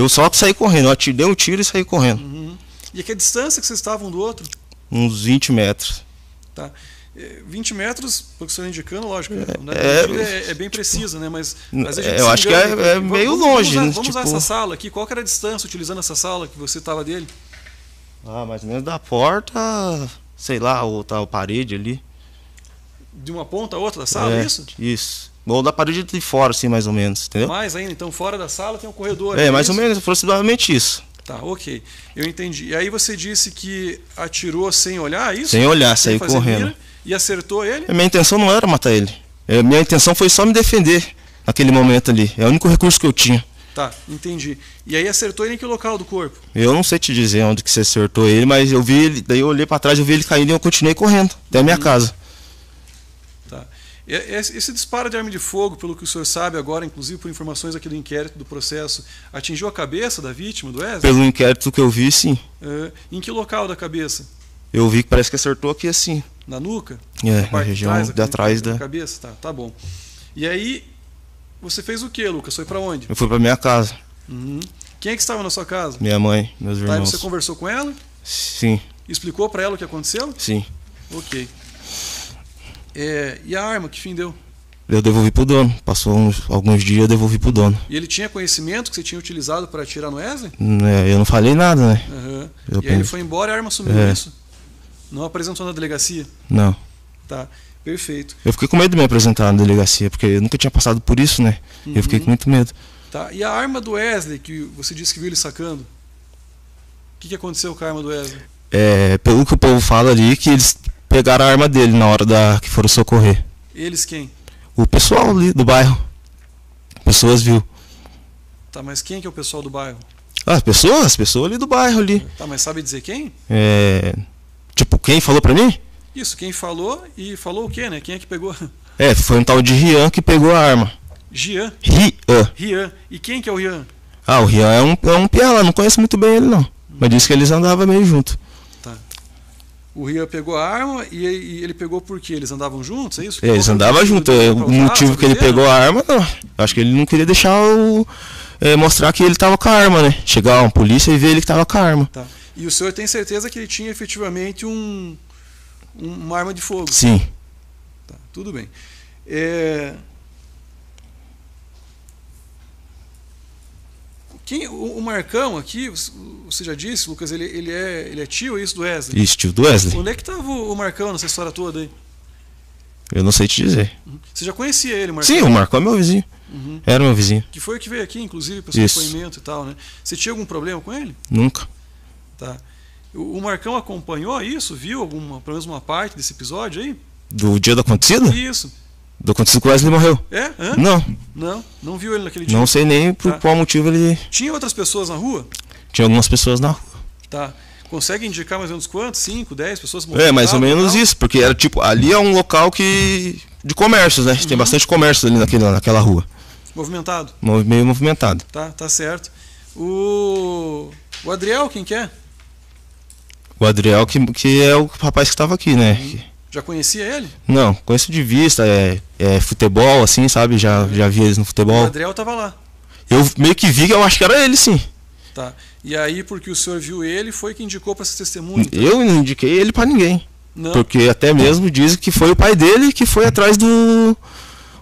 G: só saí correndo. Eu atirei um tiro e saí correndo.
B: E a que distância que vocês estavam um do outro?
G: Uns 20 metros.
B: Tá. 20 metros, pelo que você está indicando, lógico. É bem preciso, né? Mas a gente
G: eu acho que é meio longe.
B: Vamos usar essa sala aqui. Qual que era a distância utilizando essa sala que você estava dele?
G: Mais ou menos da porta, sei lá, ou a parede ali.
B: De uma ponta a outra da sala, é isso?
G: Isso. Ou da parede de fora, assim, mais ou menos, entendeu?
B: Mais ainda, então fora da sala tem um corredor.
G: Mais ou menos, aproximadamente isso.
B: Tá, ok. Eu entendi. E aí você disse que atirou sem olhar, isso?
G: Sem olhar, saiu correndo.
B: Mira, e acertou ele?
G: A minha intenção não era matar ele. A minha intenção foi só me defender naquele momento ali. É o único recurso que eu tinha.
B: Tá, entendi. E aí acertou ele em que local do corpo?
G: Eu não sei te dizer onde que você acertou ele, mas eu vi ele, daí eu olhei pra trás, eu vi ele caindo e eu continuei correndo até a minha casa.
B: Tá. Esse disparo de arma de fogo, pelo que o senhor sabe agora, inclusive por informações aqui do inquérito do processo, atingiu a cabeça da vítima, do Wesley?
G: Pelo inquérito que eu vi, sim.
B: Em que local da cabeça?
G: Eu vi que parece que acertou aqui assim.
B: Na nuca?
G: Na região de atrás da
B: cabeça? Tá bom. E aí, você fez o que, Lucas? Foi para onde?
G: Eu fui para minha casa.
B: Quem é que estava na sua casa?
G: Minha mãe, meus irmãos.
B: Tá, e você conversou com ela?
G: Sim.
B: Explicou para ela o que aconteceu?
G: Sim.
B: Ok. E a arma, que fim deu?
G: Eu devolvi pro dono. Passou alguns dias, eu devolvi pro dono.
B: E ele tinha conhecimento que você tinha utilizado para atirar no Wesley?
G: Eu não falei nada, né?
B: Uhum. E aí ele foi embora e a arma sumiu, isso? Não apresentou na delegacia?
G: Não.
B: Tá, perfeito.
G: Eu fiquei com medo de me apresentar na delegacia, porque eu nunca tinha passado por isso, né? Eu fiquei com muito medo.
B: Tá, e a arma do Wesley, que você disse que viu ele sacando? O que aconteceu com a arma do Wesley?
G: Pelo que o povo fala ali, que eles pegaram a arma dele na hora que foram socorrer.
B: Eles quem?
G: O pessoal ali do bairro. Pessoas viu.
B: Tá, mas quem que é o pessoal do bairro?
G: As pessoas ali do bairro ali.
B: Tá, mas sabe dizer quem?
G: Tipo, quem falou pra mim?
B: Isso, quem falou e falou o quê, né? Quem é que pegou?
G: Foi um tal de Rian que pegou a arma.
B: Gian?
G: Rian.
B: E quem que é o Rian?
G: O Rian é um piá lá, não conheço muito bem ele não. Mas disse que eles andavam meio junto.
B: Tá. O Rian pegou a arma e ele pegou por quê? Eles andavam juntos, é isso?
G: Eles andavam juntos. O motivo que ele pegou a arma, não. Acho que ele não queria deixar mostrar que ele tava com a arma, né? Chegar uma polícia e ver ele que tava com a arma.
B: Tá. E o senhor tem certeza que ele tinha efetivamente uma arma de fogo?
G: Sim.
B: Tá, tudo bem. O Marcão aqui, você já disse, Lucas, ele é tio, é isso, do Wesley?
G: Isso, tio do Wesley.
B: Onde é que estava o Marcão nessa história toda aí?
G: Eu não sei te dizer.
B: Você já conhecia ele, Marcão?
G: Sim, o Marcão é meu vizinho. Era meu vizinho.
B: Que foi o que veio aqui, inclusive, para o seu depoimento e tal, né? Você tinha algum problema com ele?
G: Nunca.
B: Tá. O Marcão acompanhou isso? Viu pelo menos uma parte desse episódio aí?
G: Do dia do acontecido?
B: Isso.
G: Do acontecido que o Wesley morreu?
B: Hã? Não viu ele naquele dia?
G: Não sei nem por qual motivo ele...
B: Tinha outras pessoas na rua?
G: Tinha algumas pessoas na rua.
B: Tá. Consegue indicar mais ou menos quantos? 5, 10 pessoas?
G: Mais ou menos isso, porque era tipo, ali é um local de comércios, né? Tem bastante comércio ali naquela rua.
B: Movimentado?
G: Meio movimentado.
B: Tá certo. O Adriel, quem que é?
G: O Adriel, que é o rapaz que estava aqui, né?
B: Já conhecia ele?
G: Não, conheço de vista, futebol, assim, sabe? Já vi eles no futebol.
B: O Adriel tava lá.
G: Eu meio que vi que eu acho que era ele, sim.
B: Tá. E aí, porque o senhor viu ele, foi que indicou para essa testemunha? Então?
G: Eu não indiquei ele para ninguém.
B: Não.
G: Porque até mesmo dizem que foi o pai dele que foi atrás do...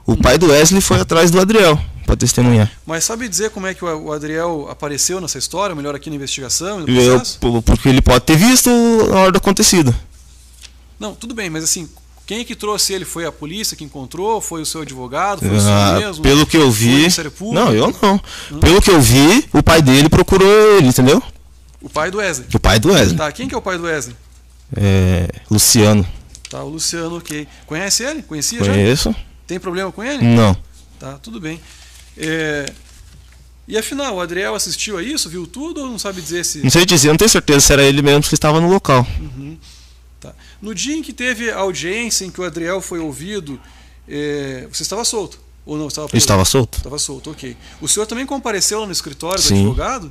G: O pai do Wesley foi atrás do Adriel, para testemunhar.
B: Mas sabe dizer como é que o Adriel apareceu nessa história, melhor aqui na investigação e no processo?
G: Porque ele pode ter visto na hora do acontecido.
B: Não, tudo bem, mas assim, quem é que trouxe ele? Foi a polícia que encontrou? Foi o seu advogado? Foi o senhor mesmo?
G: Pelo que eu vi... Não, eu não. Pelo que eu vi, o pai dele procurou ele, entendeu?
B: O pai do Wesley?
G: O pai do Wesley.
B: Tá, quem que é o pai do Wesley?
G: Luciano.
B: Tá, o Luciano, ok. Conhece ele? Conhecia já?
G: Conheço.
B: Tem problema com ele?
G: Não.
B: Tá, tudo bem. E afinal, o Adriel assistiu a isso? Viu tudo ou não sabe dizer se...
G: Não sei dizer, não tenho certeza se era ele mesmo que estava no local.
B: Tá. No dia em que teve a audiência em que o Adriel foi ouvido, você estava solto? Ou não estava preso?
G: Eu estava solto.
B: Estava solto, ok. O senhor também compareceu lá no escritório do
G: Sim.
B: advogado?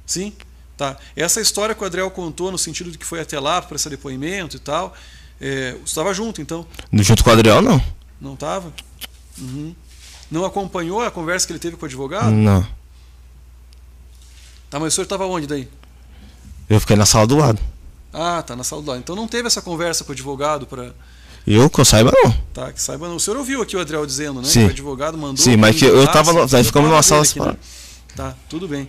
B: Sim? Tá. Essa história que o Adriel contou, no sentido de que foi até lá para esse depoimento e tal, você estava junto, então?
G: Junto com o Adriel, não.
B: Não estava? Não acompanhou a conversa que ele teve com o advogado?
G: Não.
B: Tá, mas o senhor estava onde daí?
G: Eu fiquei na sala do lado.
B: Ah, tá, na sala do lado. Então não teve essa conversa com o advogado para...
G: Eu, que eu saiba, não.
B: Tá, que saiba não. O senhor ouviu aqui o Adriel dizendo, né?
G: Sim.
B: Que o advogado mandou...
G: Sim, mas que eu estava... Nós ficamos numa sala separada.
B: Né? Tá, tudo bem.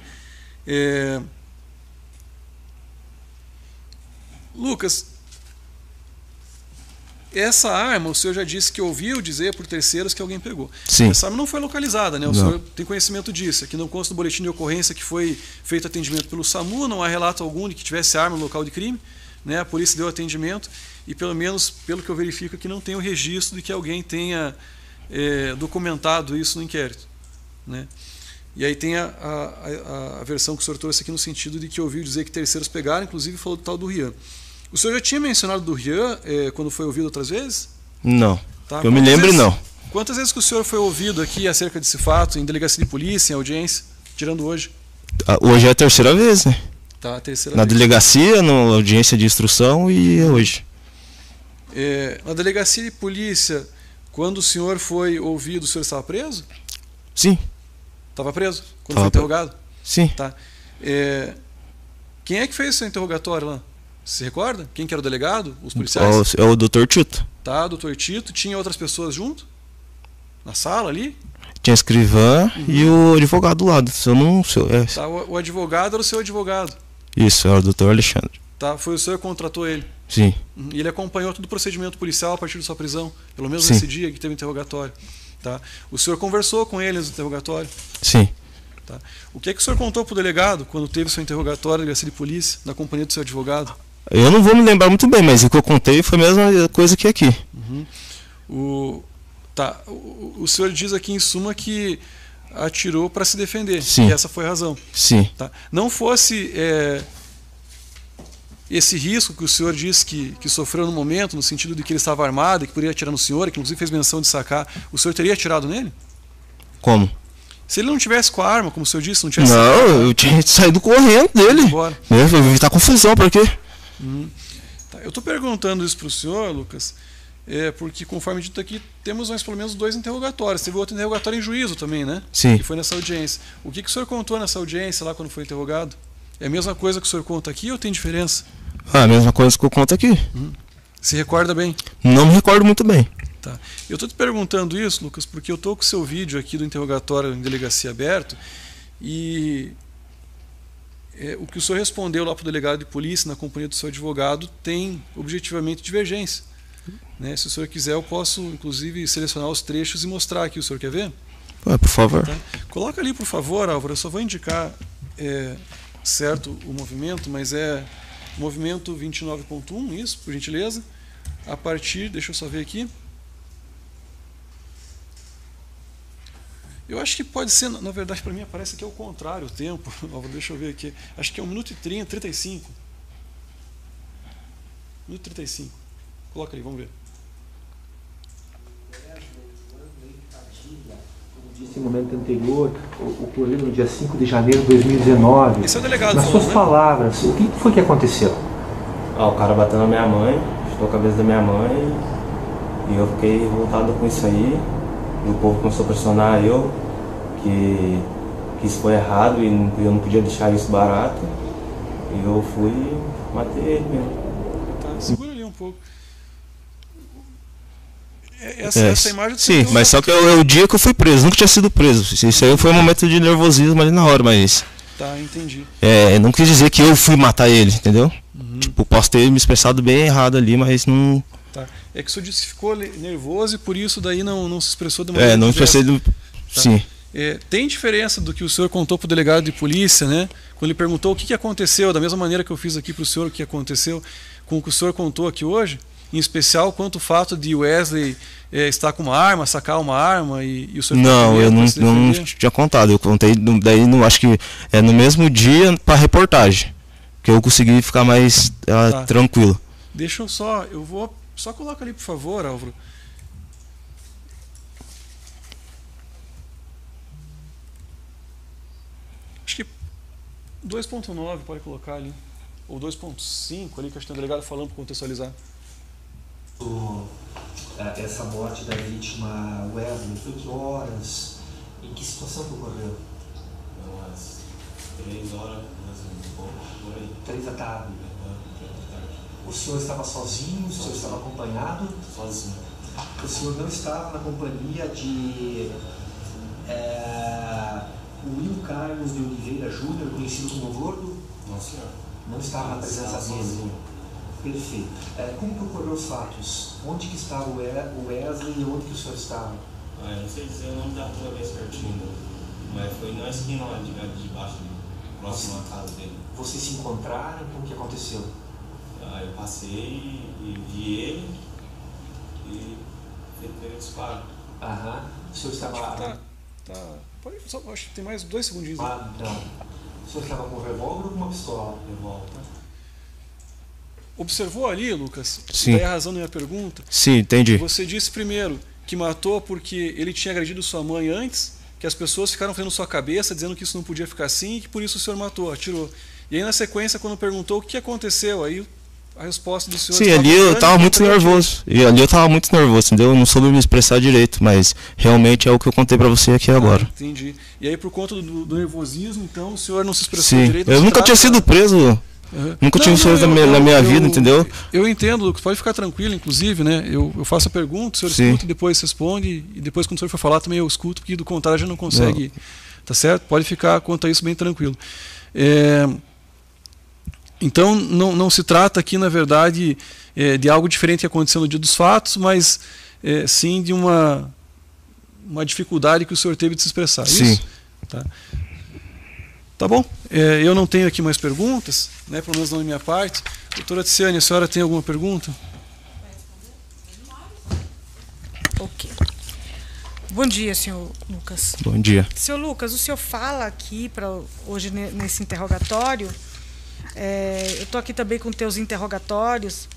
B: Lucas, essa arma, o senhor já disse que ouviu dizer por terceiros que alguém pegou.
G: Sim.
B: Essa arma não foi localizada, né? O senhor tem conhecimento disso. Aqui não consta no boletim de ocorrência que foi feito atendimento pelo SAMU, não há relato algum de que tivesse arma no local de crime, né? A polícia deu atendimento e, pelo menos, pelo que eu verifico aqui, não tem o registro de que alguém tenha documentado isso no inquérito, né? E aí tem a versão que o senhor trouxe aqui no sentido de que ouviu dizer que terceiros pegaram, inclusive falou do tal do Rian. O senhor já tinha mencionado do Rian quando foi ouvido outras vezes?
G: Não.
B: Tá?
G: Eu me lembro, não.
B: Quantas vezes que o senhor foi ouvido aqui acerca desse fato, em delegacia de polícia, em audiência, tirando hoje?
G: Hoje é a terceira vez, né?
B: Tá, a terceira
G: na
B: vez.
G: Delegacia, na audiência de instrução e hoje.
B: Na delegacia de polícia, quando o senhor foi ouvido, o senhor estava preso?
G: Sim.
B: Estava preso? Quando foi interrogado?
G: Sim.
B: Tá. Quem é que fez o seu interrogatório lá? Você se recorda? Quem que era o delegado? Os policiais?
G: É o Dr. Tito.
B: Tá, Dr. Tito. Tinha outras pessoas junto? na sala ali?
G: Tinha a escrivã e o advogado do lado.
B: Tá, o advogado era o seu advogado?
G: Isso, era o doutor Alexandre.
B: Tá, foi o senhor que contratou ele?
G: Sim.
B: E ele acompanhou todo o procedimento policial a partir da sua prisão? Pelo menos
G: Sim.
B: nesse dia que teve o interrogatório? Tá. O senhor conversou com ele no interrogatório?
G: Sim.
B: Tá. O que é que o senhor contou para o delegado quando teve seu interrogatório na delegacia de polícia, na companhia do seu advogado?
G: Eu não vou me lembrar muito bem, mas o que eu contei foi a mesma coisa que aqui.
B: O senhor diz aqui em suma que atirou para se defender.
G: Sim.
B: E essa foi a razão.
G: Sim.
B: Tá. Não fosse esse risco que o senhor disse que sofreu no momento, no sentido de que ele estava armado e que poderia atirar no senhor, que inclusive fez menção de sacar, o senhor teria atirado nele?
G: Como?
B: Se ele não tivesse com a arma, como o senhor disse, não tivesse...
G: Não, eu tinha saído correndo dele.
B: Embora.
G: Eu vou evitar confusão, por quê?
B: Tá. Eu estou perguntando isso para o senhor, Lucas, porque conforme dito aqui, temos mais pelo menos 2 interrogatórios. Teve outro interrogatório em juízo também, né?
G: Sim.
B: Que foi nessa audiência. O que o senhor contou nessa audiência lá quando foi interrogado? É a mesma coisa que o senhor conta aqui ou tem diferença?
G: A mesma coisa que eu conto aqui.
B: Se recorda bem?
G: Não me recordo muito bem.
B: Tá. Eu estou te perguntando isso, Lucas, porque eu estou com o seu vídeo aqui do interrogatório em delegacia aberto e o que o senhor respondeu lá para o delegado de polícia na companhia do seu advogado tem objetivamente divergência. Né? Se o senhor quiser, eu posso inclusive selecionar os trechos e mostrar aqui. O senhor quer ver?
G: Por favor.
B: Tá. Coloca ali, por favor, Álvaro. Eu só vou indicar certo o movimento, mas é movimento 29.1, isso, por gentileza. A partir, deixa eu só ver aqui. Eu acho que pode ser, na verdade, para mim aparece aqui ao contrário o tempo. Deixa eu ver aqui. Acho que é 1 minuto e 30, 35. 1 minuto e 35. Coloca ali, vamos ver.
D: Como disse no momento anterior, ocorrido no dia 5 de janeiro de 2019.
B: Esse é o delegado.
D: Nas suas palavras, o que foi que aconteceu?
G: O cara bateu na minha mãe, chutou a cabeça da minha mãe e eu fiquei revoltado com isso aí. E o povo começou a pressionar eu que isso foi errado e eu não podia deixar isso barato. E eu fui e matei ele mesmo.
B: Tá, segura ali um pouco. Essa imagem...
G: Sim, mas só que é o dia que eu fui preso, nunca tinha sido preso. Isso aí foi um momento de nervosismo ali na hora, mas...
B: Tá, entendi.
G: Não quis dizer que eu fui matar ele, entendeu? Tipo, posso ter me expressado bem errado ali, mas não...
B: Tá. É que o senhor disse que ficou nervoso e por isso daí não se expressou de maneira
G: não me
B: diversa.
G: expressei do...
B: Tá.
G: Sim.
B: Tem diferença do que o senhor contou para o delegado de polícia, né? Quando ele perguntou o que aconteceu, da mesma maneira que eu fiz aqui para o senhor o que aconteceu, com o que o senhor contou aqui hoje, em especial quanto o fato de Wesley estar com uma arma, sacar uma arma e o senhor...
G: Não, eu não tinha contado, eu contei daí, acho que é no mesmo dia para reportagem, que eu consegui ficar mais tranquilo.
B: Deixa eu vou... Só coloca ali, por favor, Álvaro. Acho que 2.9 pode colocar ali. Ou 2.5 ali, que acho que tem o delegado falando para contextualizar.
D: Essa morte da vítima Wesley, foi que horas? Em que situação que ocorreu?
G: Umas 3 horas, por aí.
D: 3 da tarde. O senhor estava sozinho? O senhor estava acompanhado?
G: Sozinho.
D: O senhor não estava na companhia de Will Carlos de Oliveira Júnior, conhecido como Gordo?
G: Não, senhor.
D: Não estava na presença dele? Perfeito. Como que ocorreu os fatos? Onde que estava o Wesley e onde que o senhor estava?
G: Eu não sei dizer o nome da rua bem certinho, mas foi na esquina lá de baixo, próximo à casa dele.
D: Vocês se encontraram? O que aconteceu?
G: Eu passei e vi ele e ele disparo.
D: O senhor estava...
B: Acho que tem mais 2 segundinhos.
D: Não. O senhor estava com um revólver ou com uma pistola?
G: Revólver.
B: Observou ali, Lucas?
G: Sim.
B: Daí a razão da minha pergunta.
G: Sim, entendi.
B: Você disse primeiro que matou porque ele tinha agredido sua mãe antes, que as pessoas ficaram fazendo sua cabeça, dizendo que isso não podia ficar assim e que por isso o senhor matou, atirou. E aí na sequência, quando perguntou o que aconteceu, aí a resposta do senhor...
G: Sim, ali eu estava muito nervoso. E ali eu estava muito nervoso, entendeu? Eu não soube me expressar direito, mas realmente é o que eu contei para você aqui agora.
B: Entendi. E aí por conta do nervosismo, então, o senhor não se expressou
G: Sim.
B: direito?
G: Eu nunca tinha sido preso. Nunca tive isso na minha vida, entendeu?
B: Eu entendo, Lucas, pode ficar tranquilo, inclusive, né? Eu faço a pergunta, o senhor escuta e depois responde, e depois quando o senhor for falar também eu escuto, porque do contrário já não consegue, tá certo? Pode ficar quanto a isso bem tranquilo. Então não se trata aqui, na verdade, de algo diferente que aconteceu no dia dos fatos, mas sim de uma dificuldade que o senhor teve de se expressar.
G: Sim.
B: Isso? Tá bom? Eu não tenho aqui mais perguntas, né, pelo menos não da minha parte. Doutora Ticiane, a senhora tem alguma pergunta?
C: Ok. Bom dia, senhor Lucas.
G: Bom dia.
C: Senhor Lucas, o senhor fala aqui, hoje nesse interrogatório, eu estou aqui também com teus interrogatórios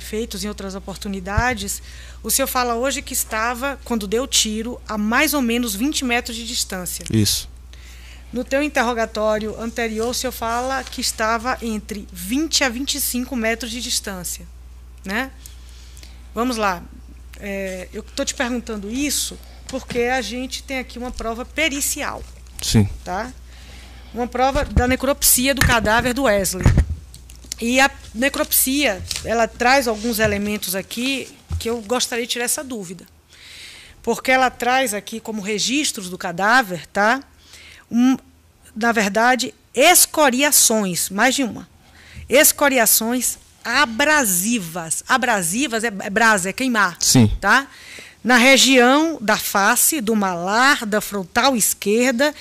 C: feitos em outras oportunidades. O senhor fala hoje que estava, quando deu o tiro, a mais ou menos 20 metros de distância.
G: Isso.
C: No teu interrogatório anterior, o senhor fala que estava entre 20 a 25 metros de distância, né? Vamos lá. Eu estou te perguntando isso porque a gente tem aqui uma prova pericial.
G: Sim.
C: Tá? Uma prova da necropsia do cadáver do Wesley. E a necropsia, ela traz alguns elementos aqui que eu gostaria de tirar essa dúvida. Porque ela traz aqui como registros do cadáver, tá? Na verdade, escoriações, mais de uma. Escoriações abrasivas. Abrasivas é brasa, é queimar.
G: Sim.
C: Tá? Na região da face, do malar, da frontal esquerda,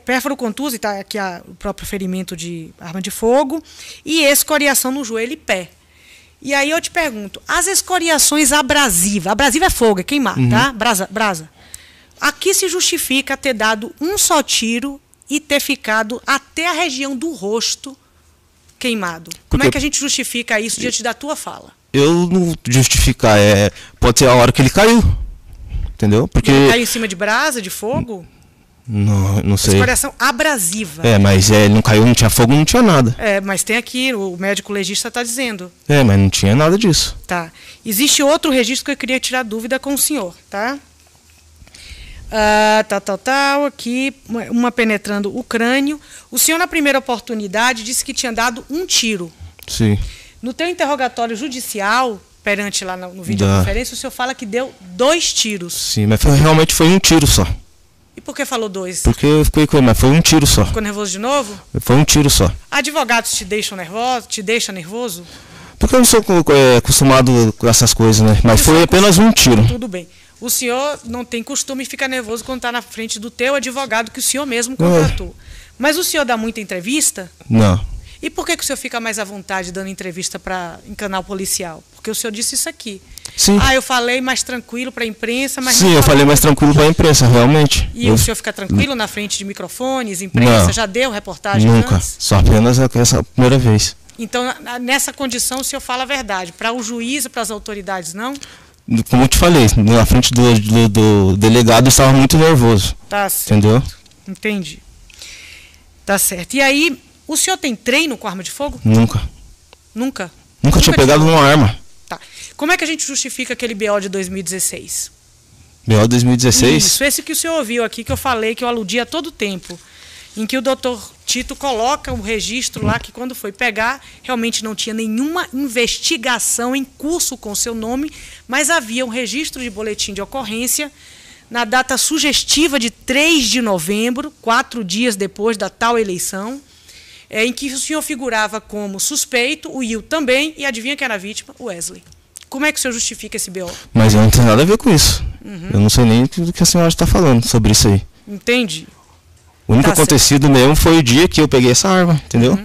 C: pérfuro contuso, está aqui o próprio ferimento de arma de fogo, e escoriação no joelho e pé. E aí eu te pergunto, as escoriações abrasivas, abrasiva é fogo, é queimar, tá? Brasa. Aqui se justifica ter dado um só tiro e ter ficado até a região do rosto queimado. Como é que a gente justifica isso diante da tua fala?
G: Eu não justificar, pode ser a hora que ele caiu, entendeu? Porque
C: ele caiu em cima de brasa, de fogo?
G: Não sei.
C: Escoriação abrasiva.
G: Mas ele não caiu, não tinha fogo, não tinha nada.
C: Mas tem aqui, o médico legista está dizendo.
G: Mas não tinha nada disso.
C: Tá. Existe outro registro que eu queria tirar dúvida com o senhor, tá? Aqui, uma penetrando o crânio. O senhor, na primeira oportunidade, disse que tinha dado um tiro.
G: Sim.
C: No teu interrogatório judicial, perante lá no videoconferência, o senhor fala que deu 2 tiros.
G: Sim, mas realmente foi um tiro só.
C: E por que falou 2?
G: Porque eu fiquei com ele, mas foi um tiro só.
C: Ficou nervoso de novo?
G: Foi um tiro só.
C: Advogados te deixam nervoso? Te deixa nervoso?
G: Porque eu não sou acostumado com essas coisas, né? Mas foi apenas um tiro.
C: Tudo bem. O senhor não tem costume de ficar nervoso quando está na frente do teu advogado que o senhor mesmo contratou. Mas o senhor dá muita entrevista?
G: Não.
C: E por que o senhor fica mais à vontade dando entrevista em canal policial? Porque o senhor disse isso aqui.
G: Sim.
C: Eu falei mais tranquilo para a imprensa, mas...
G: Sim, eu falei mais tranquilo para a imprensa, realmente.
C: E o senhor fica tranquilo na frente de microfones, imprensa?
G: Não.
C: Já deu reportagem
G: Nunca.
C: antes?
G: Só apenas essa primeira vez.
C: Então, nessa condição, o senhor fala a verdade. Para o juiz e para as autoridades, não?
G: Como eu te falei, na frente do delegado eu estava muito nervoso.
C: Tá certo.
G: Entendeu?
C: Entendi. Tá certo. E aí, o senhor tem treino com arma de fogo?
G: Nunca.
C: Nunca?
G: Nunca tinha pegado uma arma.
C: Tá. Como é que a gente justifica aquele BO de 2016?
G: BO 2016?
C: Isso, esse que o senhor ouviu aqui, que eu falei, que eu aludi a todo tempo. Em que o doutor Tito coloca um registro lá que quando foi pegar, realmente não tinha nenhuma investigação em curso com seu nome, mas havia um registro de boletim de ocorrência na data sugestiva de 3 de novembro, 4 dias depois da tal eleição, em que o senhor figurava como suspeito, o Will também, e adivinha quem era a vítima? O Wesley. Como é que o senhor justifica esse BO?
G: Mas eu não tenho nada a ver com isso. Eu não sei nem do que a senhora está falando sobre isso aí.
C: Entendi.
G: O único acontecido mesmo foi o dia que eu peguei essa arma, entendeu?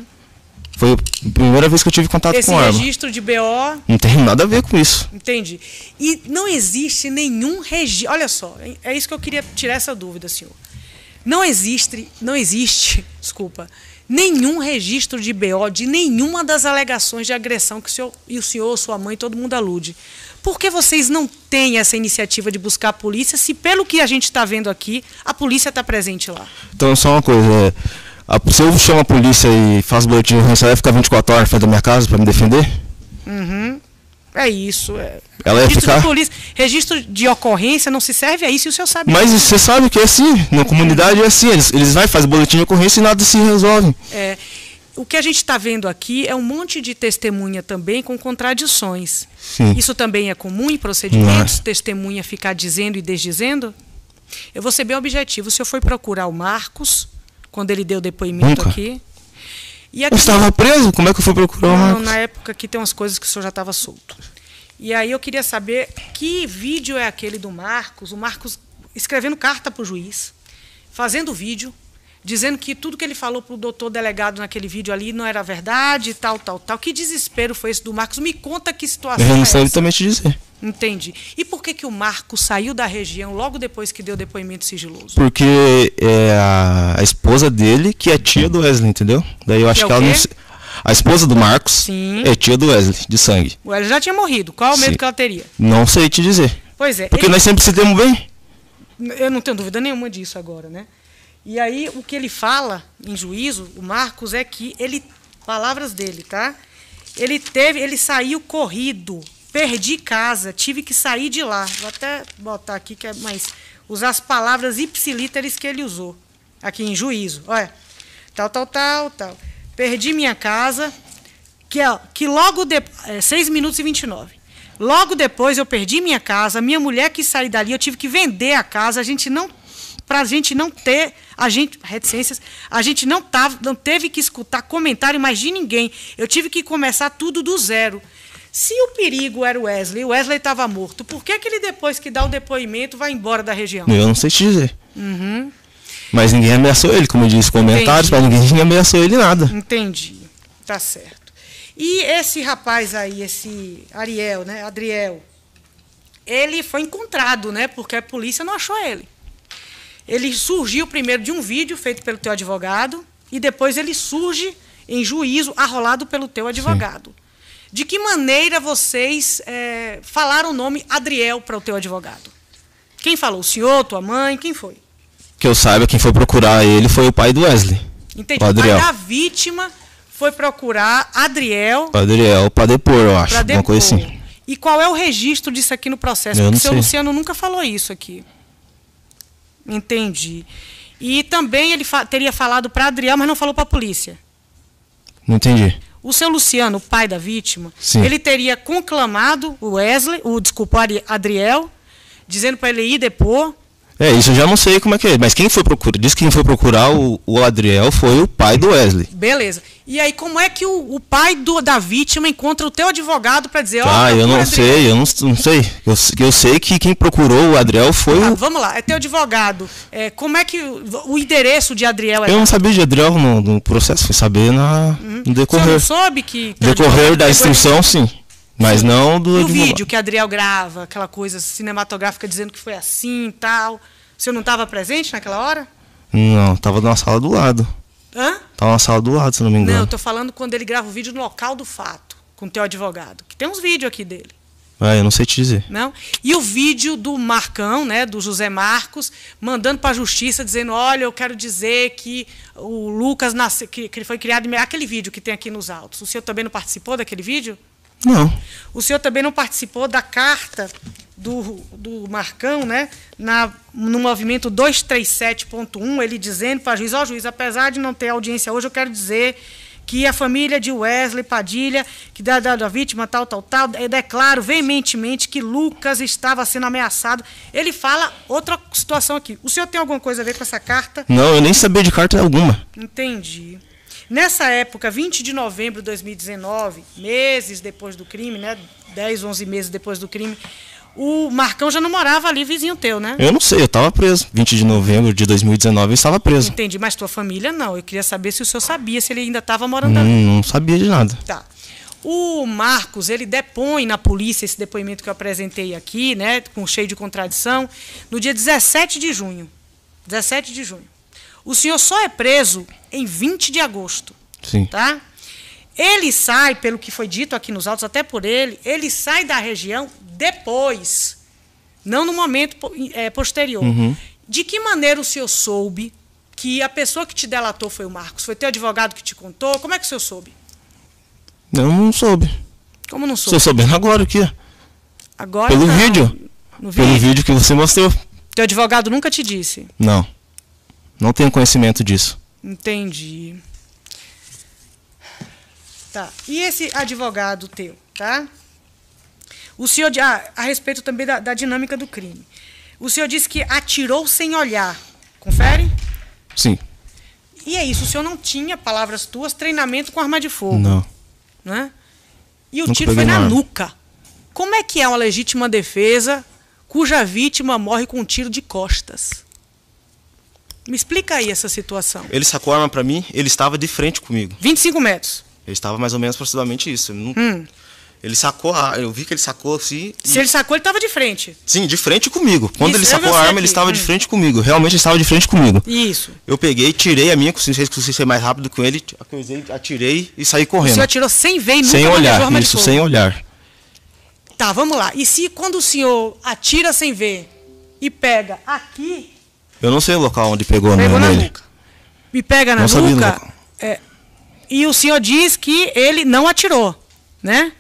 G: Foi a primeira vez que eu tive contato com arma.
C: Esse registro de BO...
G: Não tem nada a ver com isso.
C: Entendi. E não existe nenhum registro... Olha só, é isso que eu queria tirar essa dúvida, senhor. Não existe, desculpa, nenhum registro de BO de nenhuma das alegações de agressão que o senhor, sua mãe, todo mundo alude. Por que vocês não têm essa iniciativa de buscar a polícia, se pelo que a gente está vendo aqui, a polícia está presente lá?
G: Então, só uma coisa, se eu chamo a polícia e faço boletim de ocorrência, ela vai ficar 24 horas na frente da minha casa para me defender?
C: É isso.
G: Ela ia ficar...
C: registro de ocorrência não se serve a isso, e o senhor sabe.
G: Mas você sabe que é assim, na comunidade é assim, eles vão fazer boletim de ocorrência e nada se resolve.
C: o que a gente está vendo aqui é um monte de testemunha também com contradições.
F: Sim.
C: Isso também é comum em procedimentos? Testemunha ficar dizendo e desdizendo? Eu vou ser bem objetivo. O senhor foi procurar o Marcos, quando ele deu depoimento
F: Nunca.
C: aqui? E aqui
F: Eu estava preso? Como é que eu fui procurar o
C: não,
F: Marcos?
C: na época aqui tem umas coisas que o senhor já estava solto. E aí eu queria saber que vídeo é aquele do Marcos, o Marcos escrevendo carta para o juiz, fazendo vídeo, dizendo que tudo que ele falou para o doutor delegado naquele vídeo ali não era verdade, tal. Que desespero foi esse do Marcos? Me conta que situação
F: Eu
C: é
F: não sei
C: essa.
F: também te dizer.
C: Entendi. E por que o Marcos saiu da região logo depois que deu depoimento sigiloso?
F: Porque é a esposa dele que é tia do Wesley, entendeu? Daí eu acho
C: Que é
F: que
C: o
F: ela não.
C: quê?
F: A esposa do Marcos
C: Sim.
F: é tia do Wesley, de sangue.
C: Ela já tinha morrido. Qual o medo
F: Sim.
C: que ela teria?
F: Não sei te dizer.
C: Pois é.
F: Porque nós sempre se demos bem.
C: Eu não tenho dúvida nenhuma disso agora, né? E aí o que ele fala em juízo, o Marcos, é que ele, palavras dele, tá? Ele saiu corrido, perdi casa, tive que sair de lá. Vou até botar aqui que é mais usar as palavras ipsilíteres que ele usou aqui em juízo. Olha, tal. Perdi minha casa, que logo depois, 6 minutos e 29. Logo depois eu perdi minha casa, minha mulher quis sair dali, eu tive que vender a casa, para a gente não ter reticências, a gente não teve que escutar comentário mais de ninguém. Eu tive que começar tudo do zero. Se o perigo era o Wesley estava morto, por que ele, depois que dá o depoimento, vai embora da região?
F: Eu não sei te dizer.
C: Uhum.
F: Mas ninguém ameaçou ele, como eu disse, comentários, mas ninguém ameaçou ele nada.
C: Entendi. Tá certo. E esse rapaz aí, esse Ariel, né, Adriel, ele foi encontrado, né, porque a polícia não achou ele. Ele surgiu primeiro de um vídeo feito pelo teu advogado e depois ele surge em juízo arrolado pelo teu advogado. Sim. De que maneira vocês falaram o nome Adriel para o teu advogado? Quem falou? O senhor, tua mãe? Quem foi?
F: Que eu saiba, quem foi procurar ele foi o pai do Wesley.
C: Entendi. O pai da vítima foi procurar Adriel.
F: Adriel, para depor, eu acho. Uma coisa assim.
C: E qual é o registro disso aqui no processo? Porque o seu Luciano nunca falou isso aqui. Entendi. E também ele teria falado para Adriel, mas não falou para a polícia.
F: Não entendi.
C: O seu Luciano, o pai da vítima,
F: sim,
C: ele teria conclamado o Adriel, dizendo para ele ir depor.
F: Isso eu já não sei como é que é. Mas quem foi procurar, disse que quem foi procurar o Adriel foi o pai do Wesley.
C: Beleza. E aí, como é que o pai da vítima encontra o teu advogado para dizer...
F: eu não sei. Eu sei que quem procurou o Adriel foi o...
C: Vamos lá, é teu advogado. Como é que o endereço de Adriel é...
F: Eu não sabia de Adriel no processo, fui saber no decorrer.
C: Você não soube que...
F: Decorrer da instrução, sim. Mas não do...
C: No vídeo que Adriel grava, aquela coisa cinematográfica dizendo que foi assim e tal. O senhor não estava presente naquela hora?
F: Não, estava na sala do lado.
C: Hã?
F: Estava na sala do lado, se não me engano.
C: Não, eu estou falando quando ele grava o vídeo no local do fato, com o teu advogado. Que tem uns vídeos aqui dele.
F: Eu não sei te dizer.
C: Não? E o vídeo do Marcão, né, do José Marcos, mandando para a justiça, dizendo, olha, eu quero dizer que o Lucas nasceu, que ele foi criado... Aquele vídeo que tem aqui nos autos. O senhor também não participou daquele vídeo?
F: Não.
C: O senhor também não participou da carta do Marcão, né, no movimento 237.1, ele dizendo para juiz, juiz, apesar de não ter audiência hoje, eu quero dizer que a família de Wesley Padilha, que da vítima tal, declaro veementemente que Lucas estava sendo ameaçado. Ele fala outra situação aqui. O senhor tem alguma coisa a ver com essa carta?
F: Não, eu nem sabia de carta alguma.
C: Entendi. Nessa época, 20 de novembro de 2019, meses depois do crime, né, 10, 11 meses depois do crime, o Marcão já não morava ali, vizinho teu, né?
F: Eu não sei, eu estava preso. 20 de novembro de 2019 eu estava preso.
C: Entendi, mas tua família não. Eu queria saber se o senhor sabia, se ele ainda estava morando ali.
F: Não sabia de nada.
C: Tá. O Marcos, ele depõe na polícia, esse depoimento que eu apresentei aqui, né, cheio de contradição, no dia 17 de junho. 17 de junho. O senhor só é preso em 20 de agosto.
F: Sim.
C: Tá? Ele sai, pelo que foi dito aqui nos autos, até por ele sai da região depois, não no momento posterior.
F: Uhum.
C: De que maneira o senhor soube que a pessoa que te delatou foi o Marcos? Foi teu advogado que te contou? Como é que o senhor soube?
F: Eu não soube.
C: Como não soube?
F: Estou sabendo agora aqui.
C: Agora
F: pelo
C: não.
F: vídeo.
C: No
F: pelo vídeo que você mostrou.
C: Teu advogado nunca te disse?
F: Não. Não tenho conhecimento disso.
C: Entendi. Tá. E esse advogado teu, tá? O senhor, a respeito também da dinâmica do crime. O senhor disse que atirou sem olhar. Confere?
G: Sim.
C: E é isso, o senhor não tinha, palavras tuas, treinamento com arma de fogo.
G: Não.
C: Né? E o
G: Nunca
C: tiro foi
G: peguei
C: na
G: uma arma.
C: nuca. Como é que é uma legítima defesa cuja vítima morre com um tiro de costas? Me explica aí essa situação.
G: Ele sacou a arma pra mim, ele estava de frente comigo.
C: 25 metros.
G: Ele estava mais ou menos aproximadamente isso. Ele sacou eu vi que ele sacou assim.
C: Se ele sacou, ele estava de frente.
G: Sim, de frente comigo. Quando
C: Isso,
G: ele
C: eu
G: sacou
C: vi
G: a
C: você
G: arma, ele
C: aqui.
G: estava de frente comigo. Realmente ele estava de frente comigo.
C: Isso.
G: Eu peguei, tirei a minha, consegui ser mais rápido com ele, atirei e saí
C: O
G: correndo.
C: senhor atirou sem ver e nunca
G: Sem
C: manejou
G: olhar,
C: arma de
G: isso,
C: fogo.
G: sem olhar.
C: Tá, vamos lá. E se quando o senhor atira sem ver e pega aqui,
G: Eu não sei o local onde pegou,
C: pegou na
G: nele.
C: nuca. E pega na
G: Não sabia do
C: nuca,
G: local.
C: e o senhor diz que ele não atirou, né?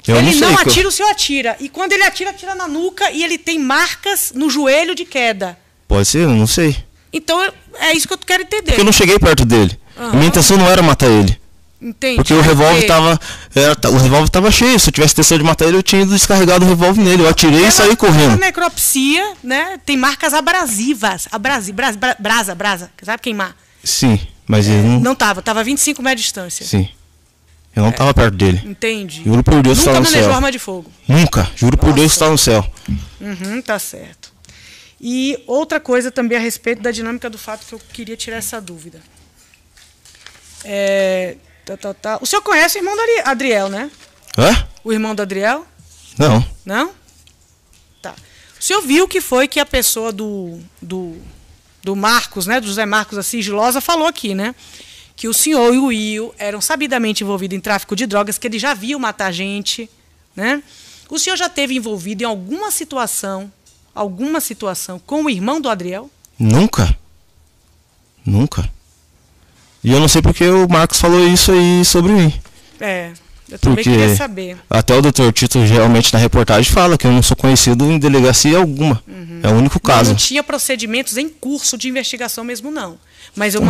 G: Eu
C: Ele
G: não
C: não
G: sei.
C: atira, o senhor atira. E quando ele atira, atira na nuca e ele tem marcas no joelho de queda.
G: Pode ser, eu não sei.
C: Então, é isso que eu quero entender.
G: Porque eu não cheguei perto dele. A minha intenção não era matar ele.
C: Entende?
G: Porque o revólver tava cheio. Se eu tivesse intenção de matar ele, eu tinha ido descarregado o revólver nele. Eu atirei e saí
C: A
G: correndo.
C: necropsia, né, tem marcas abrasivas. Brasa. Sabe queimar?
G: Sim, mas ele não.
C: Não tava 25 metros de distância.
G: Sim. Eu não tava perto dele.
C: Entendi.
G: Juro por Deus que
C: Nunca
G: estava no
C: manejou
G: céu.
C: arma de fogo.
G: Nunca. Juro por Deus que estava no céu.
C: Tá certo. E outra coisa também a respeito da dinâmica do fato que eu queria tirar essa dúvida. O senhor conhece o irmão do Adriel, né?
G: Hã?
C: O irmão do Adriel?
G: Não.
C: Não? Tá. O senhor viu que foi que a pessoa do Marcos, né, do José Marcos da Sigilosa, falou aqui, né? Que o senhor e o Will eram sabidamente envolvidos em tráfico de drogas, que ele já viu matar gente, né? O senhor já esteve envolvido em alguma situação com o irmão do Adriel?
G: Nunca. Nunca. E eu não sei porque o Marcos falou isso aí sobre mim.
C: Eu também
G: Porque
C: queria saber.
G: até o Dr. Tito realmente na reportagem fala que eu não sou conhecido em delegacia alguma. É o único caso.
C: Não tinha procedimentos em curso de investigação mesmo, não. Mas eu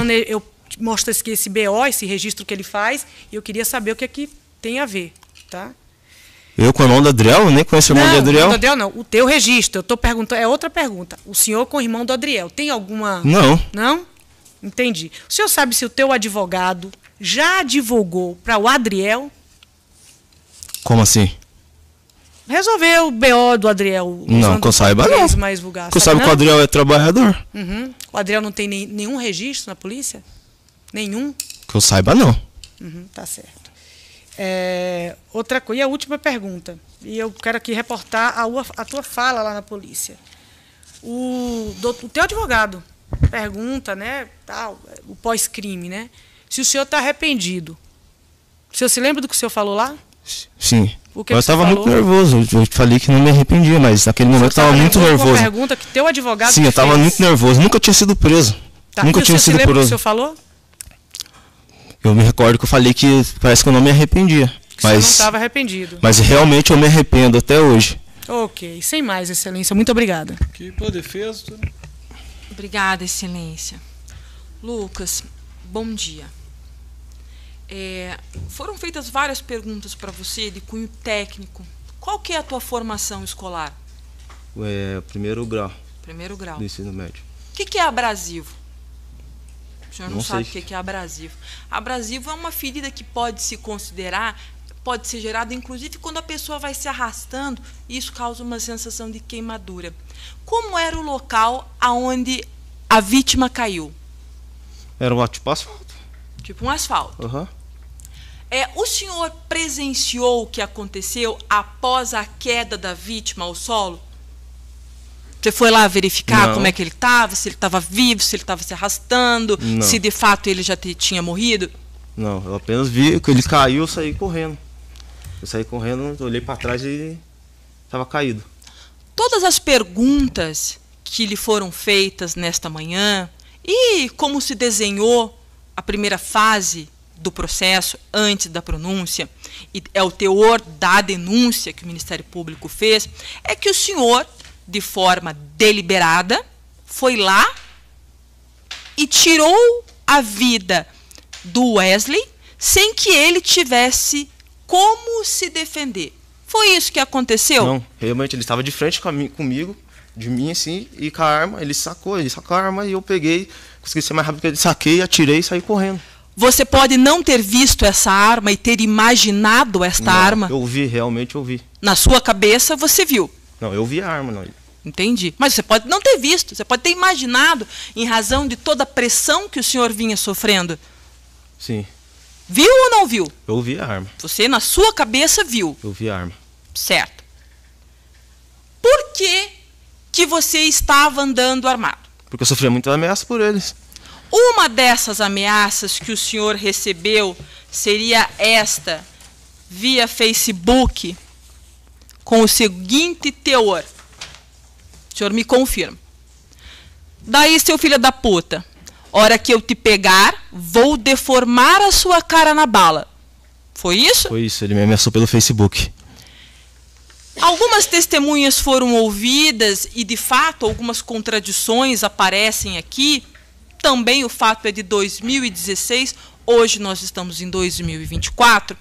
C: mostro aqui esse BO, esse registro que ele faz, e eu queria saber o que é que tem a ver, tá?
G: Eu com o irmão do Adriel? Eu nem conheço o irmão do Adriel.
C: Não, do Adriel não. O teu registro. Eu estou perguntando, é outra pergunta. O senhor com o irmão do Adriel, tem alguma...
G: Não.
C: Não? Entendi. O senhor sabe se o teu advogado já advogou para o Adriel?
G: Como assim?
C: Resolver o BO do Adriel.
G: Não, que eu saiba não.
C: Mais vulgar.
G: Porque eu saiba que o Adriel é trabalhador.
C: O Adriel não tem nenhum registro na polícia? Nenhum?
G: Que eu saiba não.
C: Tá certo. Outra coisa, e a última pergunta. E eu quero aqui reportar a tua fala lá na polícia. O teu advogado pergunta, né, tal, o pós-crime, né? Se o senhor está arrependido. O senhor se lembra do que o senhor falou lá?
G: Sim.
C: O que
G: eu
C: você
G: estava
C: falou?
G: muito nervoso. Eu falei que não me arrependia, mas naquele momento eu estava muito
C: Uma
G: nervoso.
C: pergunta que teu advogado
G: Sim, eu estava
C: fez.
G: muito nervoso. Nunca tinha sido preso.
C: Tá.
G: Nunca
C: E o
G: tinha
C: senhor se
G: sido
C: lembra do que o
G: preso.
C: senhor falou?
G: Eu me recordo que eu falei que parece que eu não me arrependia.
C: Que o senhor não estava arrependido.
G: Mas realmente eu me arrependo até hoje.
C: Ok. Sem mais, excelência. Muito obrigada.
B: Aqui pela defesa.
E: Obrigada, excelência. Lucas, bom dia. Foram feitas várias perguntas para você de cunho técnico. Qual que é a tua formação escolar?
G: Primeiro grau
E: Primeiro grau.
G: do ensino médio.
E: O que é abrasivo? O senhor não
G: Não
E: sabe
G: sei.
E: o que é abrasivo. Abrasivo é uma ferida que pode se considerar, pode ser gerada inclusive quando a pessoa vai se arrastando e isso causa uma sensação de queimadura. Como era o local aonde a vítima caiu?
G: Era um tipo asfalto.
E: Tipo um asfalto.
G: Aham.
E: O senhor presenciou o que aconteceu após a queda da vítima ao solo? Você foi lá verificar
G: Não.
E: como é que ele estava, se ele estava vivo, se ele estava se arrastando,
G: Não.
E: se de fato ele já tinha morrido?
G: Não, eu apenas vi que ele caiu, eu saí correndo. Eu saí correndo, olhei para trás e ele estava caído.
E: Todas as perguntas que lhe foram feitas nesta manhã e como se desenhou a primeira fase do processo antes da pronúncia, e é o teor da denúncia que o Ministério Público fez, é que o senhor, de forma deliberada, foi lá e tirou a vida do Wesley sem que ele tivesse como se defender. Foi isso que aconteceu?
G: Não, realmente ele estava de frente comigo, de mim assim, e com a arma, ele sacou a arma e eu peguei, consegui ser mais rápido que ele, saquei, atirei e saí correndo.
E: Você pode não ter visto essa arma e ter imaginado esta arma?
G: Eu vi, realmente eu vi.
E: Na sua cabeça você viu?
G: Não, eu vi a arma, não.
E: Entendi. Mas você pode não ter visto, você pode ter imaginado em razão de toda a pressão que o senhor vinha sofrendo.
G: Sim.
E: Viu ou não viu?
G: Eu vi a arma.
E: Você, na sua cabeça, viu.
G: Eu vi a arma.
E: Certo. Por que você estava andando armado?
G: Porque eu sofria muita ameaça por eles.
E: Uma dessas ameaças que o senhor recebeu seria esta, via Facebook, com o seguinte teor. O senhor me confirma. Daí, seu filho da puta, hora que eu te pegar, vou deformar a sua cara na bala. Foi isso?
G: Foi isso, ele me ameaçou pelo Facebook.
E: Algumas testemunhas foram ouvidas e, de fato, algumas contradições aparecem aqui. Também o fato é de 2016, hoje nós estamos em 2024.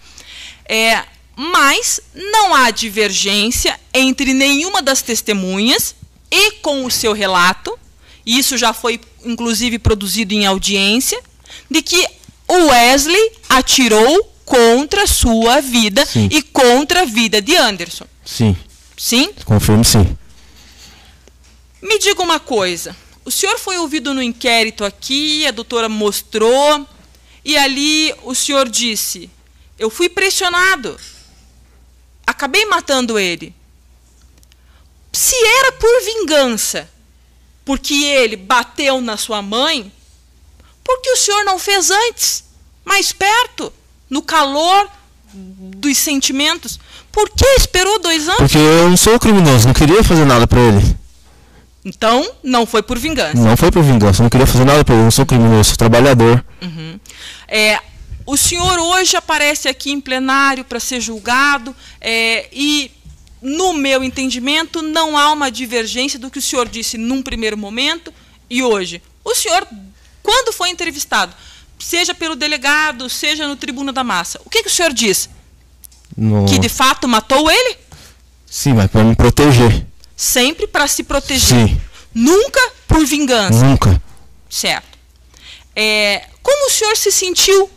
E: Mas não há divergência entre nenhuma das testemunhas e com o seu relato, e isso já foi, inclusive, produzido em audiência, de que o Wesley atirou contra a sua vida. Sim. E contra a vida de Anderson.
G: Sim.
E: Sim?
G: Confirmo, sim.
E: Me diga uma coisa. O senhor foi ouvido no inquérito aqui, a doutora mostrou, e ali o senhor disse, eu fui pressionado, acabei matando ele. Se era por vingança, porque ele bateu na sua mãe, por que o senhor não fez antes, mais perto, no calor dos sentimentos? Por que esperou 2 anos?
G: Porque eu não sou criminoso, não queria fazer nada pra ele.
E: Então, não foi por vingança.
G: Não foi por vingança, eu não queria fazer nada pra ele, eu não sou criminoso, sou trabalhador.
E: Uhum. O senhor hoje aparece aqui em plenário para ser julgado e, no meu entendimento, não há uma divergência do que o senhor disse num primeiro momento e hoje. O senhor, quando foi entrevistado, seja pelo delegado, seja no Tribuna da Massa, o que o senhor disse? Que de fato matou ele?
G: Sim, mas para me proteger.
E: Sempre para se proteger.
G: Sim.
E: Nunca por vingança.
G: Nunca.
E: Certo. Como o senhor se sentiu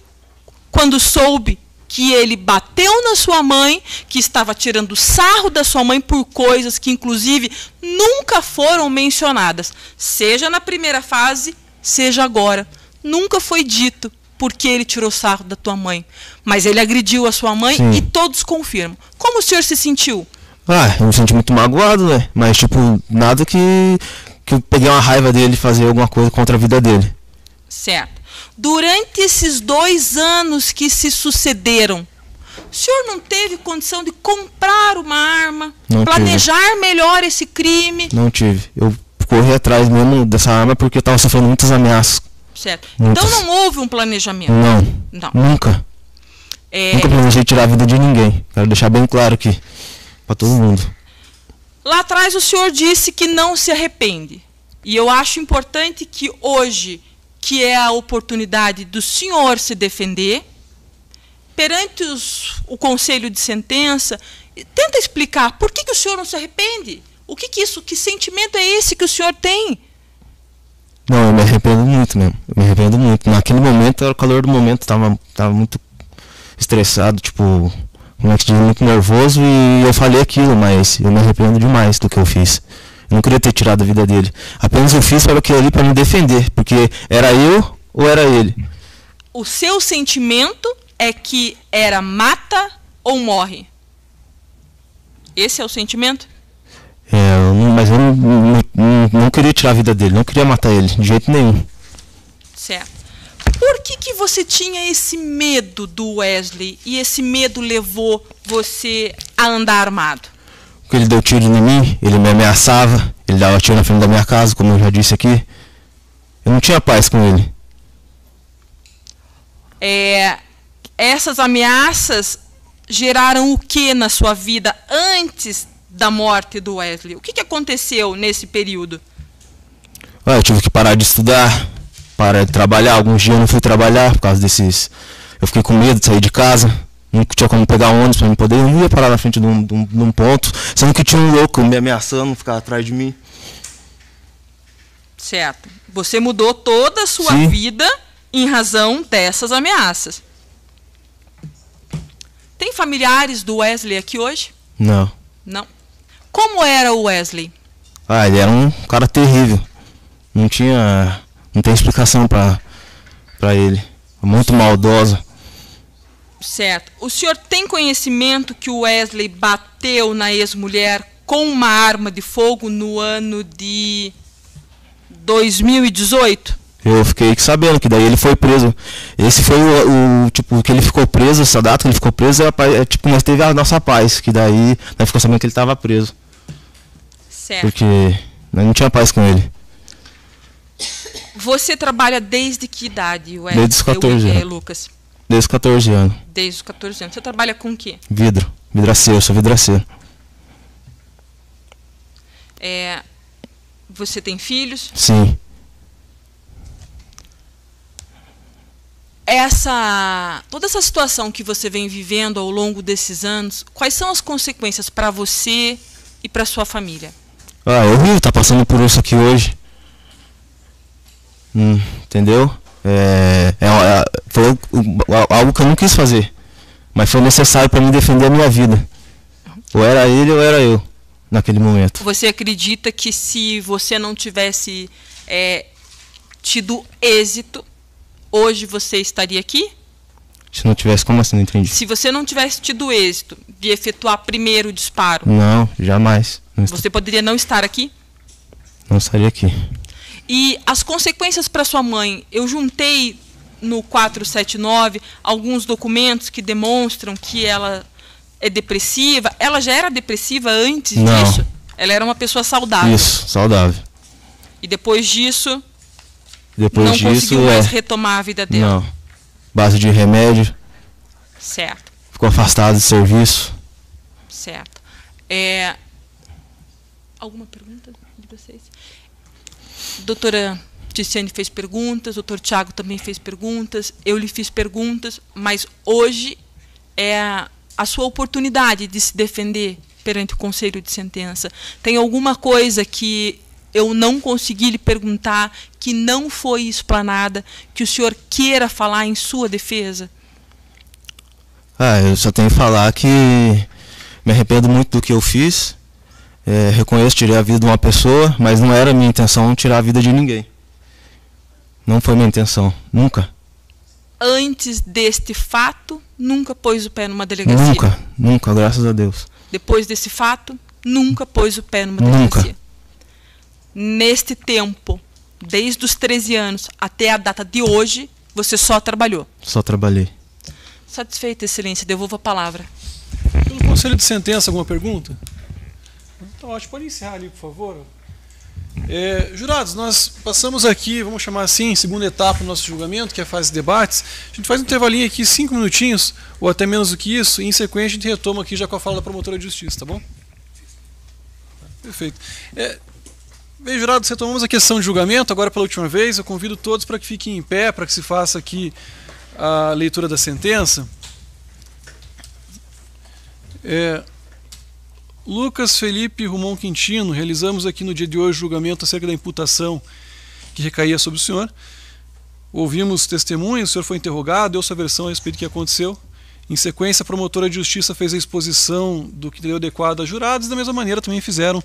E: quando soube que ele bateu na sua mãe, que estava tirando sarro da sua mãe por coisas que, inclusive, nunca foram mencionadas, seja na primeira fase, seja agora. Nunca foi dito porque ele tirou sarro da tua mãe, mas ele agrediu a sua mãe. Sim. E todos confirmam. Como o senhor se sentiu?
G: Eu me senti muito magoado, né? Mas, nada que eu peguei uma raiva dele e fazer alguma coisa contra a vida dele.
E: Certo. Durante esses 2 anos que se sucederam, o senhor não teve condição de comprar uma arma? Não planejar tive. Melhor esse crime?
G: Não tive. Eu corri atrás mesmo dessa arma porque eu estava sofrendo muitas ameaças.
E: Certo. Muitas. Então não houve um planejamento?
G: Não. Nunca. Nunca planejei tirar a vida de ninguém. Quero deixar bem claro aqui, para todo mundo.
E: Lá atrás o senhor disse que não se arrepende. E eu acho importante que hoje, que é a oportunidade do senhor se defender, perante o conselho de sentença, tenta explicar por que o senhor não se arrepende. Que sentimento é esse que o senhor tem?
G: Não, eu me arrependo muito mesmo. Eu me arrependo muito. Naquele momento, era o calor do momento, tava muito estressado, muito nervoso, e eu falei aquilo, mas eu me arrependo demais do que eu fiz. Eu não queria ter tirado a vida dele. Apenas eu fiz para aquilo ali para me defender, porque era eu ou era ele.
E: O seu sentimento é que era mata ou morre? Esse é o sentimento?
G: Mas eu não queria tirar a vida dele, não queria matar ele, de jeito nenhum.
E: Certo. Por que você tinha esse medo do Wesley e esse medo levou você a andar armado?
G: Porque ele deu tiro em mim, ele me ameaçava, ele dava tiro na frente da minha casa, como eu já disse aqui. Eu não tinha paz com ele.
E: Essas ameaças geraram o que na sua vida antes da morte do Wesley? O que aconteceu nesse período? Eu
G: tive que parar de estudar, parar de trabalhar. Alguns dias eu não fui trabalhar por causa desses... Eu fiquei com medo de sair de casa. Não tinha como pegar ônibus para me poder. Eu não ia parar na frente de um ponto, sendo que tinha um louco me ameaçando, ficar atrás de mim.
E: Certo. Você mudou toda a sua
G: Sim.
E: vida em razão dessas ameaças. Tem familiares do Wesley aqui hoje?
G: Não.
E: Não. Como era o Wesley?
G: Ah, ele era um cara terrível. Não tem explicação pra ele. Muito maldoso.
E: Certo. O senhor tem conhecimento que o Wesley bateu na ex-mulher com uma arma de fogo no ano de 2018?
G: Eu fiquei sabendo que daí ele foi preso. Esse foi o tipo, que ele ficou preso, essa data que ele ficou preso, tipo, nós teve a nossa paz, que daí nós ficamos sabendo que ele estava preso.
E: Certo.
G: Porque nós não tinha paz com ele.
E: Você trabalha desde que idade, Wesley?
G: Desde os 14 anos.
E: Lucas?
G: Desde os 14 anos.
E: Desde os 14 anos. Você trabalha com o quê?
G: Vidro. Vidraceiro, eu sou vidraceiro.
E: Você tem filhos?
G: Sim.
E: Toda essa situação que você vem vivendo ao longo desses anos, quais são as consequências para você e para sua família?
G: Ah, é horrível estar passando por isso aqui hoje. Entendeu? Foi algo que eu não quis fazer, mas foi necessário para mim defender a minha vida. Ou era ele ou era eu, naquele momento.
E: Você acredita que se você não tivesse tido êxito, hoje você estaria aqui?
G: Se não tivesse, como assim? Não entendi.
E: Se você não tivesse tido êxito de efetuar primeiro o disparo,
G: não, jamais.
E: Você poderia não estar aqui?
G: Não estaria aqui.
E: E as consequências para sua mãe, eu juntei no 479 alguns documentos que demonstram que ela é depressiva. Ela já era depressiva antes disso? Ela era uma pessoa saudável.
G: Isso, saudável.
E: E depois disso,
G: não
E: conseguiu mais retomar a vida dela?
G: Não. Base de remédio.
E: Certo.
G: Ficou afastado de serviço.
E: Certo. Alguma pergunta de vocês? Doutora Ticiane fez perguntas, doutor Tiago também fez perguntas, eu lhe fiz perguntas, mas hoje é a sua oportunidade de se defender perante o Conselho de Sentença. Tem alguma coisa que eu não consegui lhe perguntar, que não foi explanada, que o senhor queira falar em sua defesa?
G: Eu só tenho que falar que me arrependo muito do que eu fiz. Reconheço, tirei a vida de uma pessoa, mas não era minha intenção tirar a vida de ninguém. Não foi minha intenção, nunca.
E: Antes deste fato, nunca pôs o pé numa delegacia?
G: Nunca, graças a Deus.
E: Depois desse fato, nunca pôs o pé numa delegacia? Nunca. Neste tempo, desde os 13 anos até a data de hoje, você só trabalhou?
G: Só trabalhei.
E: Satisfeita, Excelência, devolvo a palavra.
B: Pelo Conselho de Sentença, alguma pergunta? Então, acho que pode encerrar ali, por favor. Jurados, nós passamos aqui, vamos chamar assim, segunda etapa do nosso julgamento, que é a fase de debates. A gente faz um intervalinho aqui, 5 minutinhos, ou até menos do que isso, e em sequência a gente retoma aqui já com a fala da promotora de justiça, tá bom? Perfeito. Bem, jurados, retomamos a questão de julgamento, agora pela última vez. Eu convido todos para que fiquem em pé, para que se faça aqui a leitura da sentença. Lucas Felipe Rumon Quintino, realizamos aqui no dia de hoje o julgamento acerca da imputação que recaía sobre o senhor. Ouvimos testemunhas, o senhor foi interrogado, deu sua versão a respeito do que aconteceu. Em sequência, a promotora de justiça fez a exposição do que deu adequado a jurados, e da mesma maneira também fizeram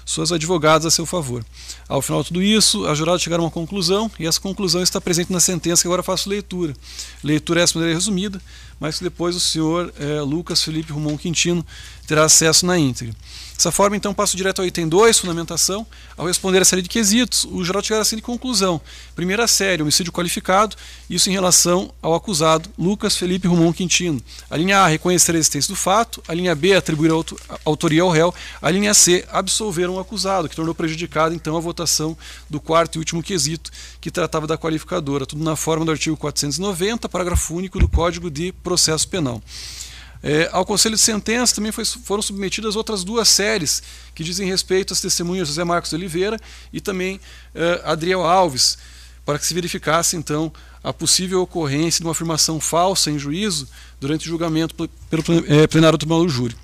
B: suas advogadas a seu favor. Ao final de tudo isso, as juradas chegaram a uma conclusão, e essa conclusão está presente na sentença que agora faço leitura. Leitura essa maneira resumida, mas que depois o senhor Lucas Felipe Rumon Quintino terá acesso na íntegra. Dessa forma, então, passo direto ao item 2, fundamentação. Ao responder a série de quesitos, os jurados chegaram à seguinte conclusão. Primeira série, homicídio qualificado, isso em relação ao acusado Lucas Felipe Rumon Quintino. A linha A, reconhecer a existência do fato. A linha B, atribuir a autoria ao réu. A linha C, absolver um acusado, que tornou prejudicado, então, a votação do quarto e último quesito, que tratava da qualificadora. Tudo na forma do artigo 490, parágrafo único do Código de Processo Penal. Ao Conselho de Sentença também foram submetidas outras duas séries que dizem respeito às testemunhas José Marcos de Oliveira e também Adriel Alves. para que se verificasse, então, a possível ocorrência de uma afirmação falsa em juízo durante o julgamento pelo plenário do Tribunal do Júri.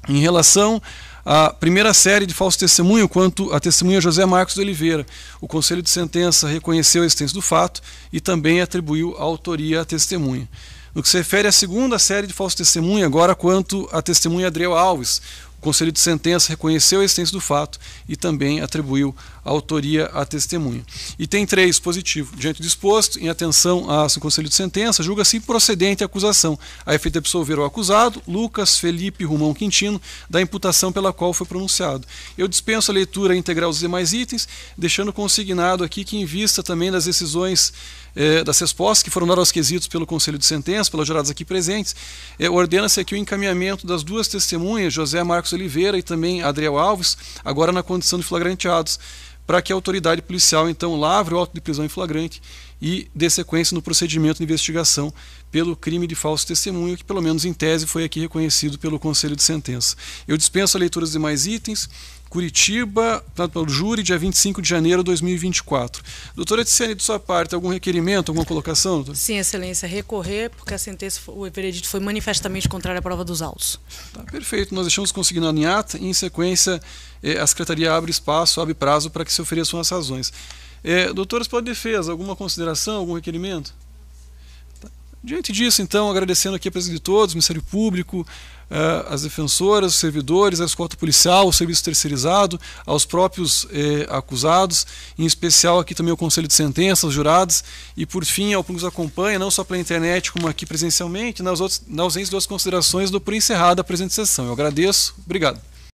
B: Em relação à primeira série de falso testemunho, quanto à testemunha José Marcos de Oliveira, o Conselho de Sentença reconheceu a existência do fato e também atribuiu a autoria à testemunha. No que se refere à segunda série de falso testemunho, agora quanto à testemunha Adriel Alves, o Conselho de Sentença reconheceu a existência do fato e também atribuiu a autoria à testemunha. Item 3, positivo. Diante do exposto, em atenção ao Conselho de Sentença, julga-se procedente a acusação, a efeito de absolver o acusado, Lucas Felipe Romão Quintino, da imputação pela qual foi pronunciado. Eu dispenso a leitura integral dos demais itens, deixando consignado aqui que, em vista também das decisões das respostas que foram dadas aos quesitos pelo Conselho de Sentença, pelos jurados aqui presentes, ordena-se aqui o encaminhamento das duas testemunhas, José Marcos Oliveira e também Adriel Alves, agora na condição de flagranteados, para que a autoridade policial, então, lavre o auto de prisão em flagrante e dê sequência no procedimento de investigação pelo crime de falso testemunho, que, pelo menos em tese, foi aqui reconhecido pelo Conselho de Sentença. Eu dispenso a leitura dos demais itens. Curitiba, pelo júri, dia 25 de janeiro de 2024. Doutora Ticiane, de sua parte, algum requerimento, alguma colocação? Doutor?
C: Sim, Excelência, recorrer, porque a sentença, o veredito foi manifestamente contrário à prova dos autos.
B: Tá, perfeito, nós deixamos consignado em ata e, em sequência, a Secretaria abre espaço, abre prazo para que se ofereçam as razões. Doutores, pela defesa, alguma consideração, algum requerimento? Tá. Diante disso, então, agradecendo aqui a presença de todos, o Ministério Público, as defensoras, os servidores, a escolta policial, o serviço terceirizado, aos próprios acusados, em especial aqui também o Conselho de Sentença, os jurados, e por fim ao público que nos acompanha, não só pela internet como aqui presencialmente, na ausência de outras considerações, dou por encerrada a presente sessão. Eu agradeço, obrigado.